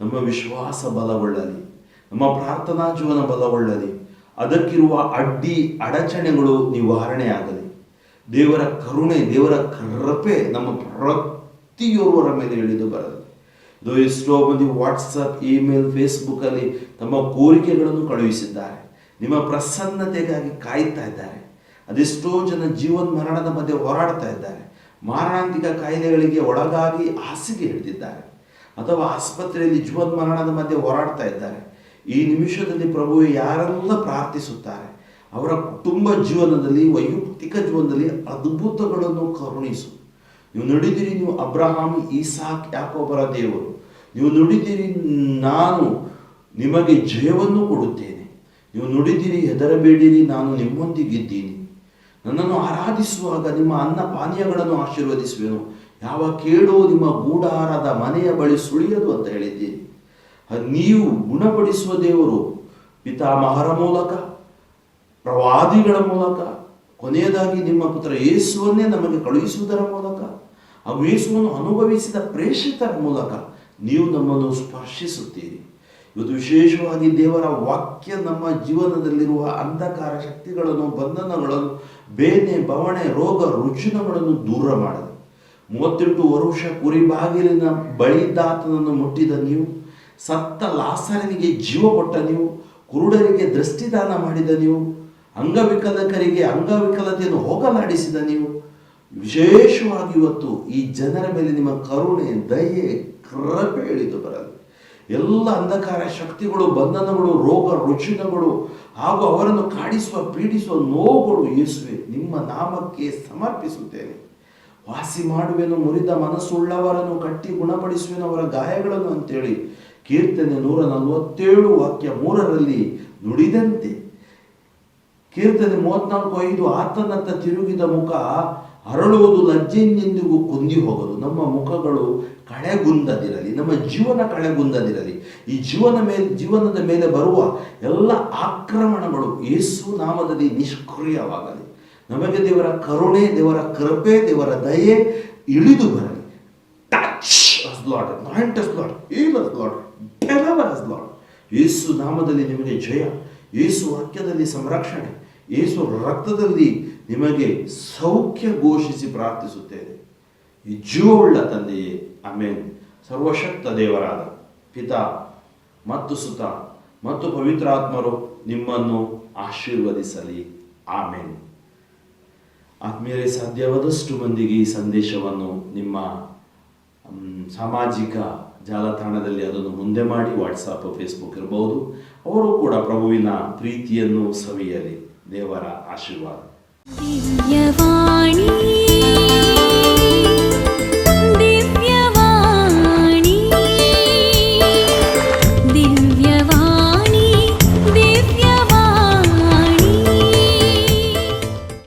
S2: ನಮ್ಮ ವಿಶ್ವಾಸ ಬಲಗೊಳ್ಳಲಿ, ನಮ್ಮ ಪ್ರಾರ್ಥನಾ ಜೀವನ ಬಲಗೊಳ್ಳಲಿ, ಅದಕ್ಕಿರುವ ಅಡಚಣೆಗಳು ನಿವಾರಣೆ ಆಗಲಿ. ದೇವರ ಕರುಣೆ, ದೇವರ ಕೃಪೆ ನಮ್ಮ ಪ್ರತಿಯೊಬ್ಬರ ಮೇಲೆ ಇಳಿದು ಬರಲಿ. ಇದು ಎಷ್ಟೋ ಮಂದಿ ವಾಟ್ಸಪ್, ಇಮೇಲ್, ಫೇಸ್ಬುಕ್ಕಲ್ಲಿ ತಮ್ಮ ಕೋರಿಕೆಗಳನ್ನು ಕಳುಹಿಸಿದ್ದಾರೆ. ನಿಮ್ಮ ಪ್ರಸನ್ನತೆಗಾಗಿ ಕಾಯ್ತಾ ಇದ್ದಾರೆ. ಅದೆಷ್ಟೋ ಜನ ಜೀವನ ಮರಣದ ಮಧ್ಯೆ ಹೋರಾಡ್ತಾ ಇದ್ದಾರೆ. ಮಾರಣಾಂತಿಕ ಕಾಯಿಲೆಗಳಿಗೆ ಒಳಗಾಗಿ ಹಾಸಿಗೆ ಹಿಡಿದಿದ್ದಾರೆ, ಅಥವಾ ಆಸ್ಪತ್ರೆಯಲ್ಲಿ ಜೀವನ ಮರಣದ ಮಧ್ಯೆ ಹೋರಾಡ್ತಾ ಇದ್ದಾರೆ. ಈ ನಿಮಿಷದಲ್ಲಿ ಪ್ರಭುವೆ ಯಾರೆಲ್ಲ ಪ್ರಾರ್ಥಿಸುತ್ತಾರೆ ಅವರ ಕುಟುಂಬ ಜೀವನದಲ್ಲಿ, ವೈಯಕ್ತಿಕ ಜೀವನದಲ್ಲಿ ಅದ್ಭುತಗಳನ್ನು ಕರುಣಿಸು. ನೀವು ನುಡಿದಿರಿ, ನೀವು ಅಬ್ರಹಾಂ, ಈಸಾಕ್, ಯಾಕೋಬರ ದೇವರು. ನೀವು ನುಡಿದಿರಿ, ನಾನು ನಿಮಗೆ ಜಯವನ್ನು ಕೊಡುತ್ತೇನೆ. ನೀವು ನುಡಿದಿರಿ, ಹೆದರಬೇಡಿರಿ, ನಾನು ನಿಮ್ಮೊಂದಿಗಿದ್ದೀನಿ. ನನ್ನನ್ನು ಆರಾಧಿಸುವಾಗ ನಿಮ್ಮ ಅನ್ನ ಪಾನೀಯಗಳನ್ನು ಆಶೀರ್ವದಿಸುವೆನು. ಯಾವ ಕೇಡು ನಿಮ್ಮ ಗೂಡಾರದ ಮನೆಯ ಬಳಿ ಸುಳಿಯದು ಅಂತ ಹೇಳಿದ್ದೀರಿ. ನೀವು ಗುಣಪಡಿಸುವ ದೇವರು. ಪಿತಾಮಹರ ಮೂಲಕ, ಪ್ರವಾದಿಗಳ ಮೂಲಕ, ಕೊನೆಯದಾಗಿ ನಿಮ್ಮ ಪುತ್ರ ಯೇಸುವನ್ನೇ ನಮಗೆ ಕಳುಹಿಸುವುದರ ಮೂಲಕ, ಹಾಗೂ ಯೇಸುವನ್ನು ಅನುಭವಿಸಿದ ಪ್ರೇಷಿತರ ಮೂಲಕ ನೀವು ನಮ್ಮನ್ನು ಸ್ಪರ್ಶಿಸುತ್ತೀರಿ. ಇವತ್ತು ವಿಶೇಷವಾಗಿ ದೇವರ ವಾಕ್ಯ ನಮ್ಮ ಜೀವನದಲ್ಲಿರುವ ಅಂಧಕಾರ ಶಕ್ತಿಗಳನ್ನು, ಬಂಧನಗಳನ್ನು, ಬೇನೆ, ಬವಣೆ, ರೋಗ ರುಜಿನಗಳನ್ನು ದೂರ ಮಾಡಲಿ. 38 ವರ್ಷ ಕುರಿಬಾಗಿಲಿನ ಬಳಿದಾತನನ್ನು ಮುಟ್ಟಿದ ನೀವು, ಸತ್ತ ಲಾಸರನಿಗೆ ಜೀವ ಕೊಟ್ಟ ನೀವು, ಕುರುಡರಿಗೆ ದೃಷ್ಟಿದಾನ ಮಾಡಿದ ನೀವು, ಅಂಗವಿಕಲಕರಿಗೆ ಅಂಗವಿಕಲತೆಯನ್ನು ಹೋಗಲಾಡಿಸಿದ ನೀವು, ವಿಶೇಷವಾಗಿ ಇವತ್ತು ಈ ಜನರ ಮೇಲೆ ನಿಮ್ಮ ಕರುಣೆ, ದಯೆ, ಕೃಪೆ ಇಳಿದು ಬರಲಿ. ಎಲ್ಲ ಅಂಧಕಾರ ಶಕ್ತಿಗಳು, ಬಂಧನಗಳು, ರೋಗ ರುಜಿನಗಳು ಹಾಗೂ ಅವರನ್ನು ಕಾಡಿಸುವ, ಪೀಡಿಸುವ ನೋವುಗಳು ಯೇಸುವೆ ನಿಮ್ಮ ನಾಮಕ್ಕೆ ಸಮರ್ಪಿಸುತ್ತೇನೆ. ವಾಸಿ ಮಾಡುವೆನು, ಮುರಿದ ಮನಸ್ಸುಳ್ಳವರನ್ನು ಕಟ್ಟಿ ಗುಣಪಡಿಸುವೆನು ಅವರ ಗಾಯಗಳನ್ನು ಅಂತೇಳಿ ಕೀರ್ತನೆ 147 ವಾಕ್ಯ 3ರಲ್ಲಿ ನುಡಿದಂತೆ, ಕೀರ್ತನೆ 34:5 ಆತನತ್ತ ತಿರುಗಿದ ಮುಖ ಅರಳುವುದು ಲಜ್ಜೆಯಿಂದೆಂದಿಗೂ ಕುಂದಿ ಹೋಗಲು. ನಮ್ಮ ಮುಖಗಳು ಕಳೆಗುಂದದಿರಲಿ, ನಮ್ಮ ಜೀವನ ಕಳೆಗುಂದದಿರಲಿ. ಈ ಜೀವನದ ಮೇಲೆ ಬರುವ ಎಲ್ಲ ಆಕ್ರಮಣಗಳು ಯೇಸು ನಾಮದಲ್ಲಿ ನಿಷ್ಕ್ರಿಯವಾಗಲಿ. ನಮಗೆ ದೇವರ ಕರುಣೆ, ದೇವರ ಕೃಪೆ, ದೇವರ ದಯೆ ಇಳಿದು ಬರಲಿ. Touch us Lord, anoint us Lord, heal us Lord, deliver us Lord. ಯೇಸು ನಾಮದಲ್ಲಿ ನಿಮಗೆ ಜಯ, ಯೇಸು ವಾಕ್ಯದಲ್ಲಿ ಸಂರಕ್ಷಣೆ, ಯೇಸು ರಕ್ತದಲ್ಲಿ ನಿಮಗೆ ಸೌಖ್ಯ ಘೋಷಿಸಿ ಪ್ರಾರ್ಥಿಸುತ್ತೇನೆ. ಈ ಜೀವವುಳ್ಳ ತಂದೆಯೇ, ಆಮೇನ್. ಸರ್ವಶಕ್ತ ದೇವರಾದ ಪಿತಾ ಮತ್ತು ಸುತ ಮತ್ತು ಪವಿತ್ರಾತ್ಮರು ನಿಮ್ಮನ್ನು ಆಶೀರ್ವದಿಸಲಿ. ಆಮೇನ್. ಆತ್ಮೀಯರೇ, ಸಾಧ್ಯವಾದಷ್ಟು ಮಂದಿಗೆ ಈ ಸಂದೇಶವನ್ನು ನಿಮ್ಮ ಸಾಮಾಜಿಕ ಜಾಲತಾಣದಲ್ಲಿ ಅದನ್ನು ಮುಂದೆ ಮಾಡಿ, ವಾಟ್ಸಪ್, ಫೇಸ್ಬುಕ್ ಇರಬಹುದು, ಅವರು ಕೂಡ ಪ್ರಭುವಿನ ಪ್ರೀತಿಯನ್ನು ಸವಿಯಲಿ. ದೇವರ ಆಶೀರ್ವಾದ.
S1: ದಿವ್ಯವಾಣಿ.